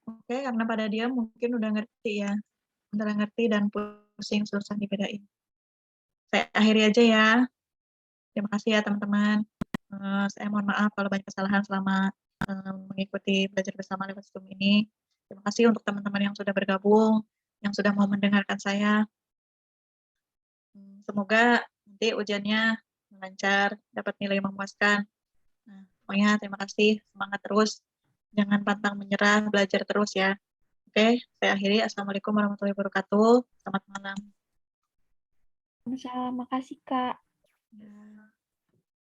Oke, karena pada dia mungkin udah ngerti ya, antara ngerti dan pusing susah dibedain. Saya akhiri aja ya. Terima kasih ya teman-teman. Saya mohon maaf kalau banyak kesalahan selama mengikuti belajar bersama lewat Zoom ini. Terima kasih untuk teman-teman yang sudah bergabung, yang sudah mau mendengarkan saya. Semoga nanti ujiannya lancar, dapat nilai memuaskan. Nah, pokoknya terima kasih, semangat terus. Jangan pantang menyerah, belajar terus ya. Oke, saya akhiri. Assalamualaikum warahmatullahi wabarakatuh. Selamat malam. Makasih Kak. Ya.